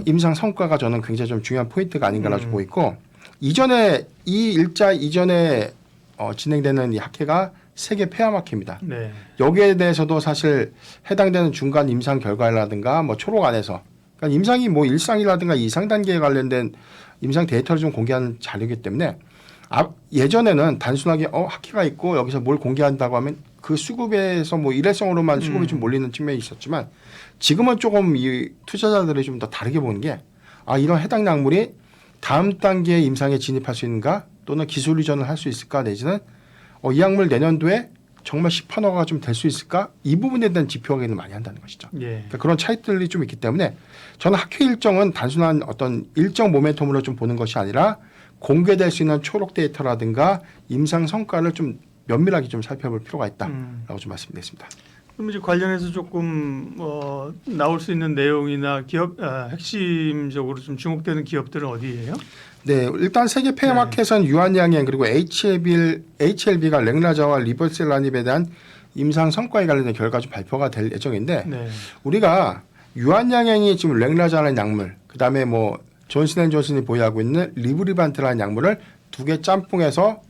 임상 성과가 저는 굉장히 좀 중요한 포인트가 아닌가라고 보고 있고 이전에 이 일자 이전에 진행되는 이 학회가 세계 폐암학회입니다. 네. 여기에 대해서도 사실 해당되는 중간 임상 결과라든가 뭐 초록 안에서 그러니까 임상이 뭐 1상이라든가 2상 단계에 관련된 임상 데이터를 좀 공개하는 자료이기 때문에 예전에는 단순하게 학회가 있고 여기서 뭘 공개한다고 하면 그 수급에서 뭐 일회성으로만 수급이 좀 몰리는 측면이 있었지만 지금은 조금 이 투자자들이 좀 더 다르게 보는 게 이런 해당 약물이 다음 단계의 임상에 진입할 수 있는가 또는 기술 이전을 할 수 있을까 내지는 이 약물 내년도에 정말 시판화가 좀 될 수 있을까 이 부분에 대한 지표 확인을 많이 한다는 것이죠. 예. 그러니까 그런 차이들이 좀 있기 때문에 저는 학회 일정은 단순한 어떤 일정 모멘텀으로 좀 보는 것이 아니라 공개될 수 있는 초록 데이터라든가 임상 성과를 좀 면밀하게 좀 살펴볼 필요가 있다라고 좀 말씀드리겠습니다. 그럼 이제 관련해서 조금 나올 수 있는 내용이나 기업 핵심적으로 좀 주목되는 기업들은 어디예요? 네, 일단 세계 폐암학회에서는 유한양행 그리고 HLB가 렉라자와 리버셀라닙에 대한 임상 성과에 관련된 결과 좀 발표가 될 예정인데 네. 우리가 유한양행이 지금 렉라자라는 약물, 그다음에 뭐 존슨앤존슨이 보유하고 있는 리브리반트라는 약물을 두 개 짬뽕해서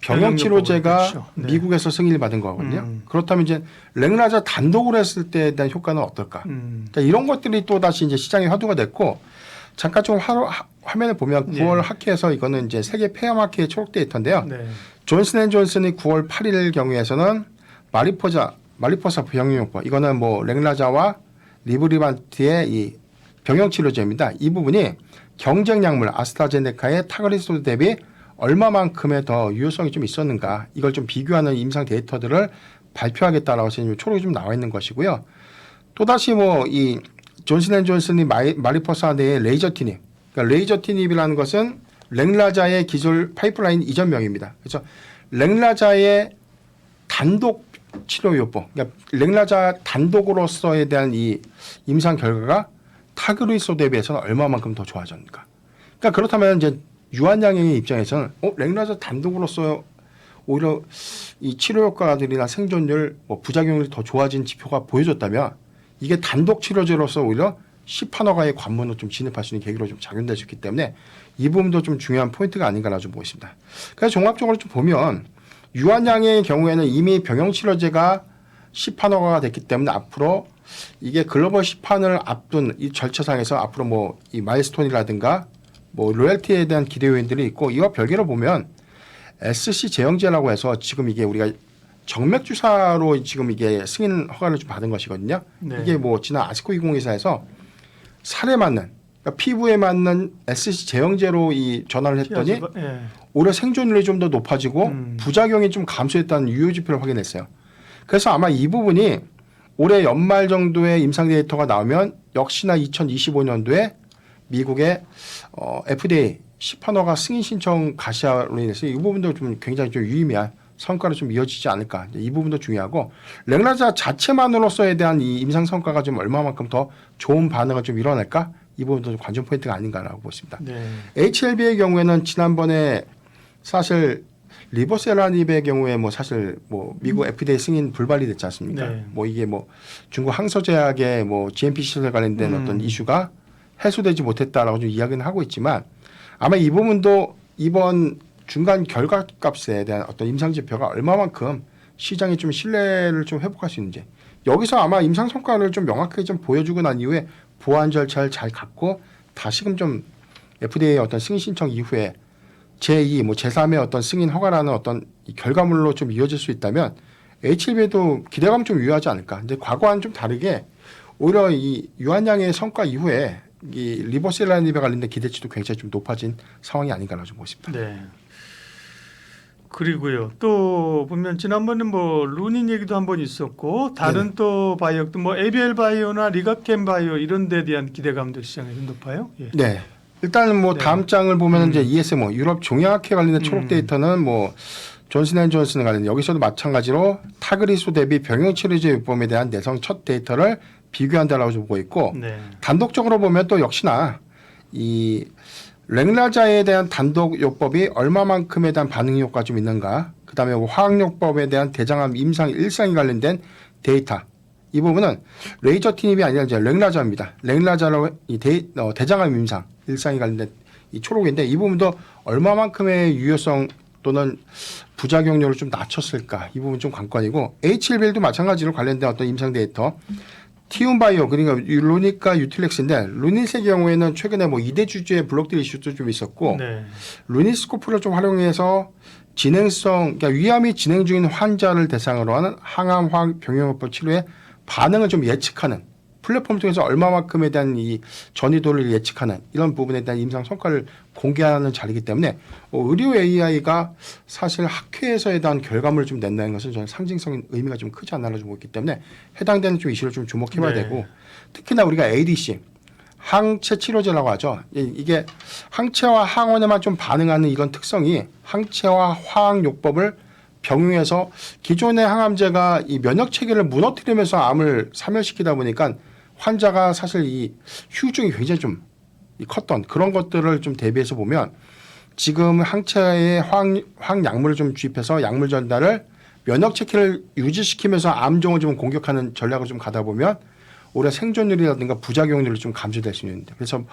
병용 치료제가 그렇죠. 네. 미국에서 승인을 받은 거거든요. 그렇다면 이제 렉라자 단독으로 했을 때에 대한 효과는 어떨까? 그러니까 이런 것들이 또 다시 이제 시장에 화두가 됐고 잠깐 좀 화면을 보면 9월 학회에서 이거는 이제 세계 폐암학회의 초록 데이터인데요. 네. 존슨앤존슨이 9월 8일 경우에서는 말리포사 병용요법 이거는 뭐 렉라자와 리브리반트의 이 병용 치료제입니다. 이 부분이 경쟁 약물 아스트라제네카의 타그리소드 대비 얼마만큼의 더 유효성이 좀 있었는가 이걸 좀 비교하는 임상 데이터들을 발표하겠다라고 지금 초록이 좀 나와 있는 것이고요. 또다시 뭐 이 존슨앤존슨이 마리포사 내의 레이저티닙 그러니까 레이저티닙이라는 것은 렉라자의 기술 파이프라인 이전명입니다. 그래서 렉라자의 단독 치료요법 그러니까 렉라자 단독으로서에 대한 이 임상 결과가 타그리소 대비해서는 얼마만큼 더 좋아졌는가. 그러니까 그렇다면 이제 유한양행의 입장에서는 렉라자 단독으로서 오히려 이 치료 효과들이나 생존율, 뭐 부작용률이 더 좋아진 지표가 보여줬다면 이게 단독 치료제로서 오히려 시판허가의 관문으로 좀 진입할 수 있는 계기로 좀 작용될 수 있기 때문에 이 부분도 좀 중요한 포인트가 아닌가라고 좀 보고 있습니다. 그래서 종합적으로 좀 보면 유한양행의 경우에는 이미 병용 치료제가 시판허가가 됐기 때문에 앞으로 이게 글로벌 시판을 앞둔 이 절차상에서 앞으로 뭐 이 마일스톤이라든가 뭐 로열티에 대한 기대 요인들이 있고 이와 별개로 보면 SC 제형제라고 해서 지금 이게 우리가 정맥 주사로 지금 이게 승인 허가를 좀 받은 것이거든요. 네. 이게 뭐 지난 아스코 2024에서 살에 맞는 그러니까 피부에 맞는 SC 제형제로 이 전환을 했더니 예. 오히려 생존율이 좀 더 높아지고 부작용이 좀 감소했다는 유효 지표를 확인했어요. 그래서 아마 이 부분이 올해 연말 정도의 임상 데이터가 나오면 역시나 2025년도에 미국의 FDA 시판허가 승인 신청 가시화로 인해서 이 부분도 좀 굉장히 좀 유의미한 성과로 좀 이어지지 않을까. 이 부분도 중요하고 렉라자 자체만으로서에 대한 이 임상 성과가 좀 얼마만큼 더 좋은 반응을 좀 이뤄낼까? 이 부분도 좀 관전 포인트가 아닌가라고 보십니다. 네. HLB의 경우에는 지난번에 사실 리버셀라닙의 경우에 뭐 사실 뭐 미국 FDA 승인 불발이 됐지 않습니까? 네. 뭐 이게 뭐 중국 항서제약의 뭐 GMP 시설에 관련된 어떤 이슈가 해소되지 못했다라고 좀 이야기는 하고 있지만 아마 이 부분도 이번 중간 결과값에 대한 어떤 임상 지표가 얼마만큼 시장이 좀 신뢰를 좀 회복할 수 있는지 여기서 아마 임상 성과를 좀 명확하게 좀 보여주고 난 이후에 보완 절차를 잘 갖고 다시금 좀 FDA 어떤 승인 신청 이후에 제2, 뭐 제3의 어떤 승인 허가라는 어떤 이 결과물로 좀 이어질 수 있다면 HLB에도 기대감 좀 유효하지 않을까. 근데 과거와는 좀 다르게 오히려 이 유한양의 성과 이후에 이 리버셀라닙에 관련된 기대치도 굉장히 좀 높아진 상황이 아닌가라고 좀 보십니다. 네. 그리고요. 또 보면 지난번에 뭐 루닌 얘기도 한번 있었고 다른 네네. 또 바이오도 뭐 ABL 바이오나 리가켄 바이오 이런 데 대한 기대감도 시장에 좀 높아요. 예. 네. 일단은 뭐 네. 다음 장을 보면 이제 ESMO 유럽 종약에 관련된 초록 데이터는 뭐 존슨앤존슨 관련 여기서도 마찬가지로 타그리소 대비 병용 치료제 요법에 대한 내성 첫 데이터를 비교한다라고 좀 보고 있고 네. 단독적으로 보면 또 역시나 이 랭라자에 대한 단독 요법이 얼마만큼에 대한 반응 효과가 좀 있는가, 그다음에 화학요법에 대한 대장암 임상 일상에 관련된 데이터, 이 부분은 레이저 티닙이 아니라 이제 랭라자입니다. 랭라자로 이 대장암 임상 일상에 관련된 이 초록인데 이 부분도 얼마만큼의 유효성 또는 부작용률을 좀 낮췄을까, 이 부분 좀 관건이고, H1B도 마찬가지로 관련된 어떤 임상 데이터, 티움바이오 그러니까 루니카 유틸렉스인데 루닛의 경우에는 최근에 뭐 2대 주주의 블록딜 이슈도 좀 있었고 네. 루닛스코프를 좀 활용해서 진행성, 그러니까 위암이 진행 중인 환자를 대상으로 하는 항암 화학 병용요법 치료의 반응을 좀 예측하는 플랫폼을 통해서 얼마만큼에 대한 이 전이도를 예측하는 이런 부분에 대한 임상 성과를 공개하는 자리이기 때문에 의료 AI가 사실 학회에서에 대한 결과물을 좀 낸다는 것은 저는 상징적인 의미가 좀 크지 않나라고 좀 보고 있기 때문에 해당되는 좀 이슈를 좀 주목해봐야 네. 되고, 특히나 우리가 ADC 항체 치료제라고 하죠. 이게 항체와 항원에만 좀 반응하는 이런 특성이 항체와 화학요법을 병용해서 기존의 항암제가 이 면역 체계를 무너뜨리면서 암을 사멸시키다 보니까 환자가 사실 이 후유증이 굉장히 좀 컸던 그런 것들을 좀 대비해서 보면 지금 항체에 화학약물을 좀 주입해서 약물 전달을 면역 체계를 유지시키면서 암종을 좀 공격하는 전략을 좀 가다 보면 오히려 생존율이라든가 부작용률이 좀 감소될 수 있는데, 그래서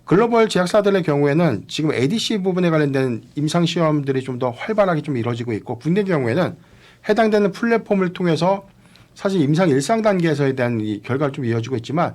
글로벌 제약사들의 경우에는 지금 ADC 부분에 관련된 임상 시험들이 좀 더 활발하게 좀 이루어지고 있고, 국내 경우에는 해당되는 플랫폼을 통해서 사실 임상 일상 단계에서에 대한 이 결과를 좀 이어지고 있지만,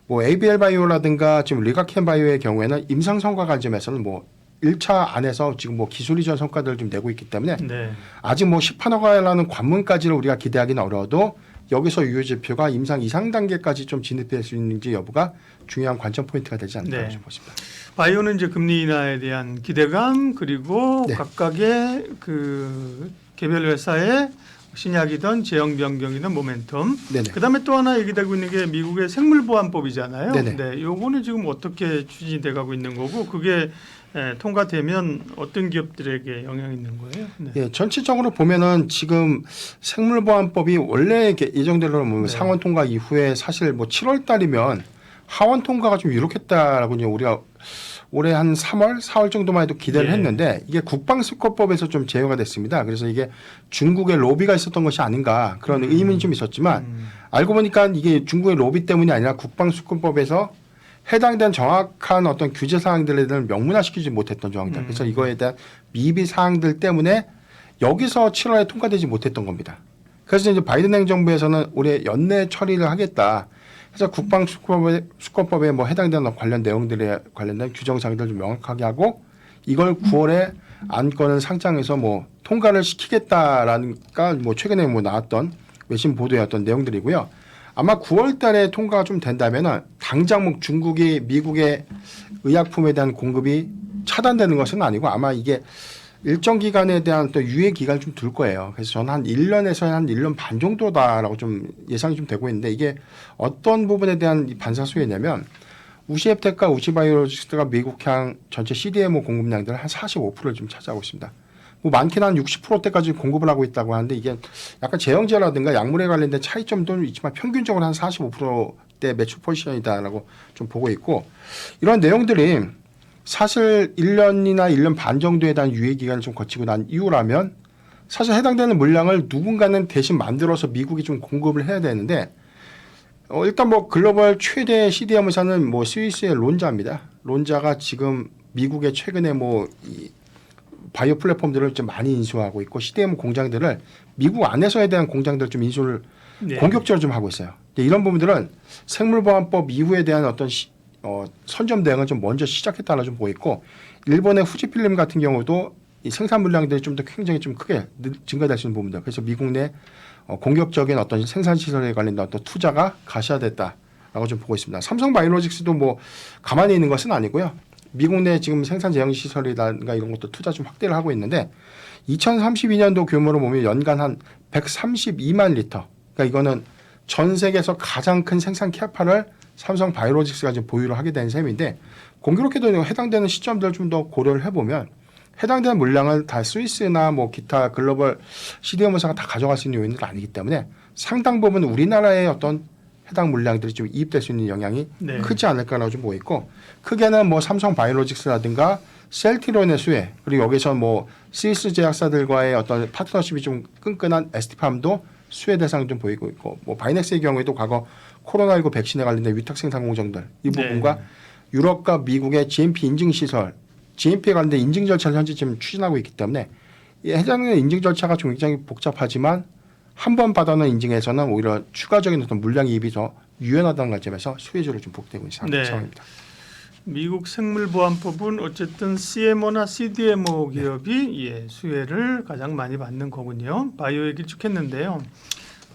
뭐 ABL 바이오라든가 지금 리가켄 바이오의 경우에는 임상 성과 관점에서는 뭐 1차 안에서 지금 뭐 기술 이전 성과들을 좀 내고 있기 때문에 네. 아직 뭐 시판허가라는 관문까지를 우리가 기대하기는 어려워도 여기서 유효 지표가 임상 이상 단계까지 좀 진입될 수 있는지 여부가 중요한 관점 포인트가 되지 않을까 네. 좀 보십니다. 바이오는 이제 금리 인하에 대한 기대감 그리고 네. 각각의 그 개별 회사의 신약이든 제형 변경이든 모멘텀. 네네. 그다음에 또 하나 얘기되고 있는 게 미국의 생물보안법이잖아요. 네네. 네, 요거는 지금 어떻게 추진돼 가고 있는 거고 그게 통과되면 어떤 기업들에게 영향이 있는 거예요? 네. 예, 전체적으로 보면은 지금 생물보안법이 원래 예정대로 뭐 네. 상원 통과 이후에 사실 뭐 7월 달이면 하원 통과가 좀 유력했다라고 이제 우리가 올해 한 3월, 4월 정도만 해도 기대를 예. 했는데 이게 국방수권법에서 좀 제외가 됐습니다. 그래서 이게 중국의 로비가 있었던 것이 아닌가 그런 의문이 좀 있었지만 알고 보니까 이게 중국의 로비 때문이 아니라 국방수권법에서 해당된 정확한 어떤 규제 사항들에 대한 명문화시키지 못했던 조항들. 그래서 이거에 대한 미비 사항들 때문에 여기서 7월에 통과되지 못했던 겁니다. 그래서 이제 바이든 행정부에서는 올해 연내 처리를 하겠다. 그래서 국방수권법에 뭐 해당되는 관련 내용들에 관련된 규정사항들을 좀 명확하게 하고 이걸 9월에 안건을 상장해서 뭐 통과를 시키겠다라는가 뭐 최근에 뭐 나왔던 외신 보도의 어떤 내용들이고요. 아마 9월 달에 통과가 좀 된다면은 당장 뭐 중국이 미국의 의약품에 대한 공급이 차단되는 것은 아니고 아마 이게 일정 기간에 대한 또 유예 기간이 좀 둘 거예요. 그래서 저는 한 1년에서 한 1년 반 정도다라고 좀 예상이 좀 되고 있는데 이게 어떤 부분에 대한 반사수혜냐면 우시앱텍과 우시바이오로직스가 미국향 전체 CDMO 공급량들 한 45%를 좀 차지하고 있습니다. 뭐 많게는 한 60%대까지 공급을 하고 있다고 하는데 이게 약간 제형제라든가 약물에 관련된 차이점도 있지만 평균적으로 한 45%대 매출 포지션이다라고 좀 보고 있고, 이런 내용들이 사실 1년이나 1년 반 정도에 대한 유예 기간을 좀 거치고 난 이후라면 사실 해당되는 물량을 누군가는 대신 만들어서 미국이 좀 공급을 해야 되는데 일단 뭐 글로벌 최대 CDMO 회사는 뭐 스위스의 론자입니다. 론자가 지금 미국의 최근에 뭐 이 바이오 플랫폼들을 좀 많이 인수하고 있고 CDMO 공장들을 미국 안에서에 대한 공장들을 좀 인수를 네. 공격적으로 좀 하고 있어요. 이런 부분들은 생물보안법 이후에 대한 어떤 선점 대응을 좀 먼저 시작했다라 좀 보고 있고, 일본의 후지필름 같은 경우도 이 생산 물량들이 좀 더 굉장히 좀 크게 증가될 수 있는 부분들. 그래서 미국 내 공격적인 어떤 생산 시설에 관련된 어떤 투자가 가시화됐다라고 라고 좀 보고 있습니다. 삼성바이오로직스도 뭐 가만히 있는 것은 아니고요. 미국 내 지금 생산 제형 시설이라든가 이런 것도 투자 좀 확대를 하고 있는데 2032년도 규모로 보면 연간 한 132만 리터. 그러니까 이거는 전 세계에서 가장 큰 생산 캐파를 삼성바이오로직스가 지금 보유를 하게 된 셈인데 공교롭게도 해당되는 시점들을 좀 더 고려를 해보면 해당되는 물량을 다 스위스나 뭐 기타 글로벌 CDMO사가 다 가져갈 수 있는 요인들은 아니기 때문에 상당 부분 우리나라의 어떤 해당 물량들이 좀 이입될 수 있는 영향이 네. 크지 않을까라고 좀 보고 있고 크게는 뭐 삼성바이오로직스라든가 셀트리온의 수혜 그리고 여기서 뭐 스위스 제약사들과의 어떤 파트너십이 좀 끈끈한 ST팜도 수혜 대상 좀 보이고 있고 뭐 바이넥스의 경우에도 과거 코로나19 백신에 관련된 위탁 생산 공정들 이 부분과 네. 유럽과 미국의 GMP 인증 시설 GMP에 관련된 인증 절차를 현재 지금 추진하고 있기 때문에 이 해당되는 인증 절차가 좀 굉장히 복잡하지만 한 번 받아놓은 인증에서는 오히려 추가적인 어떤 물량 이입이 더 유연하다는 관점에서 수혜주로 좀 복되고 있는 네. 상황입니다. 미국 생물보안법은 어쨌든 CMO나 CDMO 기업이 수혜를 가장 많이 받는 거군요. 바이오 얘기를 쭉 했는데요.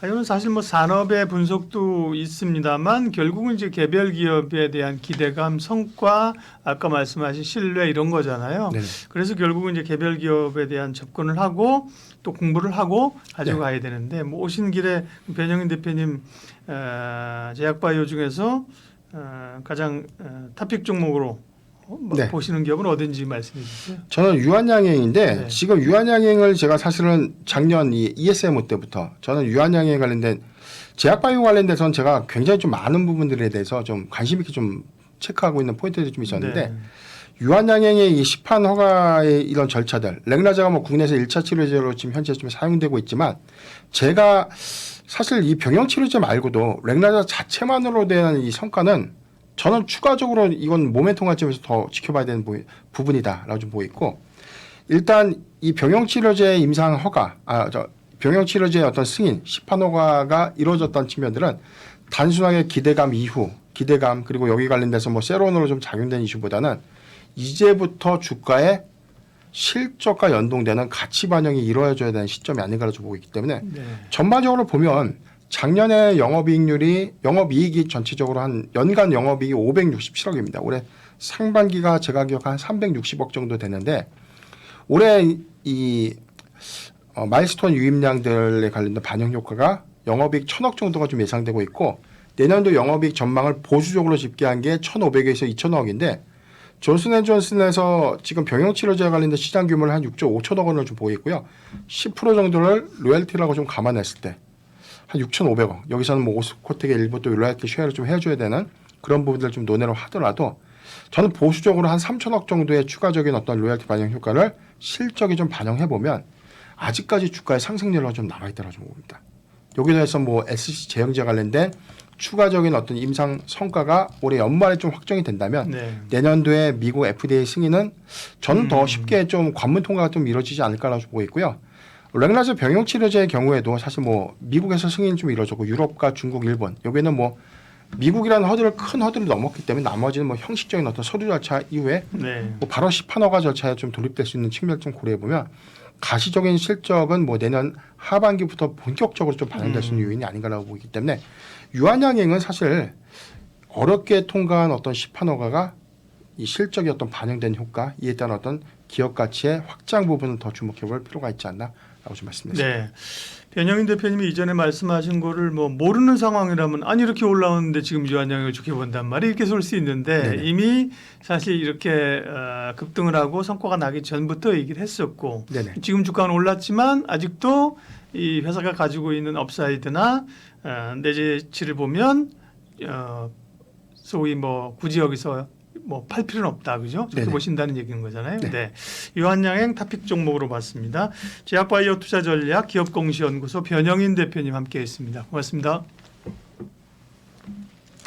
바이오는 사실 뭐 산업의 분석도 있습니다만 결국은 이제 개별 기업에 대한 기대감, 성과, 아까 말씀하신 신뢰 이런 거잖아요. 네네. 그래서 결국은 이제 개별 기업에 대한 접근을 하고 또 공부를 하고 가지고 네. 가야 되는데 뭐 오신 길에 변영인 대표님 제약바이오 중에서 가장 탑픽 종목으로 네. 보시는 기업은 어딘지 말씀해 주세요. 저는 유한양행인데 네. 지금 유한양행을 제가 사실은 작년 이 ESMO 때부터 저는 유한양행 관련된 제약바이오 관련돼서는 제가 굉장히 좀 많은 부분들에 대해서 좀 관심 있게 좀 체크하고 있는 포인트들이 좀 있었는데 네. 유한양행의 이 시판 허가의 이런 절차들 렉나자가 뭐 국내에서 1차 치료제로 지금 현재 좀 사용되고 있지만 제가 사실 이 병영 치료제 말고도 렉나자 자체만으로 대한 이 성과는 저는 추가적으로 이건 모멘텀 관점에서 더 지켜봐야 되는 부분이다라고 좀 보고 있고 일단 이 병영 치료제 임상 허가 병영 치료제의 어떤 승인 시판 허가가 이루어졌다는 측면들은 단순하게 기대감 이후 기대감 그리고 여기 관련돼서 뭐 세론으로 좀 작용된 이슈보다는 이제부터 주가에 실적과 연동되는 가치 반영이 이루어져야 되는 시점이 아닌가라고 보고 있기 때문에 네. 전반적으로 보면 작년에 영업이익이 전체적으로 한 연간 영업이익이 567억입니다. 올해 상반기가 제가 기억한 360억 정도 되는데 올해 이 마일스톤 유입량들에 관련된 반영 효과가 영업이익 1,000억 정도가 좀 예상되고 있고 내년도 영업이익 전망을 보수적으로 집계한 게 1,500에서 2,000억인데 존슨앤존슨에서 지금 병용치료제와 관련된 시장 규모를 한 6조 5천억 원을 좀 보고 있고요. 10% 정도를 로열티라고 좀 감안했을 때 한 6,500억. 여기서는 뭐 오스코텍의 일부 또 로열티 쉐어를 좀 해줘야 되는 그런 부분들을 좀 논의를 하더라도 저는 보수적으로 한 3천억 정도의 추가적인 어떤 로열티 반영 효과를 실적이 좀 반영해 보면 아직까지 주가의 상승률로 좀 남아있다고 좀 봅니다. 여기에 대해서 뭐 SC 제형제 관련된 추가적인 어떤 임상 성과가 올해 연말에 좀 확정이 된다면 네. 내년도에 미국 FDA 승인은 저는 더 쉽게 좀 관문 통과가 좀 이루어지지 않을까라고 보고 있고요. 렉나자 병용 치료제의 경우에도 사실 뭐 미국에서 승인 좀 이루어졌고 유럽과 중국, 일본 여기는 뭐 미국이라는 큰 허들을 넘었기 때문에 나머지는 뭐 형식적인 어떤 서류 절차 이후에 네. 뭐 바로 시판 허가 절차에 좀 돌입될 수 있는 측면을 좀 고려해 보면 가시적인 실적은 뭐 내년 하반기부터 본격적으로 좀 반영될 수 있는 요인이 아닌가라고 보기 때문에 유한양행은 사실 어렵게 통과한 어떤 시판 허가가 이 실적이 어떤 반영된 효과 이에 따른 어떤 기업 가치의 확장 부분을 더 주목해 볼 필요가 있지 않나라고 좀 말씀드렸습니다. 네. 변영인 대표님이 이전에 말씀하신 거를 뭐 모르는 상황이라면 아니 이렇게 올라오는데 지금 유한양을 좋게 본단 말이 이렇게 쏠 수 있는데 네네. 이미 사실 이렇게 급등을 하고 성과가 나기 전부터 얘기를 했었고 네네. 지금 주가는 올랐지만 아직도 이 회사가 가지고 있는 업사이드나 내재치를 보면 소위 뭐 굳이 여기서 뭐 팔 필요는 없다, 그죠? 그렇게 네네. 보신다는 얘기인 거잖아요. 네. 네. 유한양행 탑픽 종목으로 봤습니다. 제약바이오 투자전략 기업공시연구소 변영인 대표님 함께했습니다. 고맙습니다.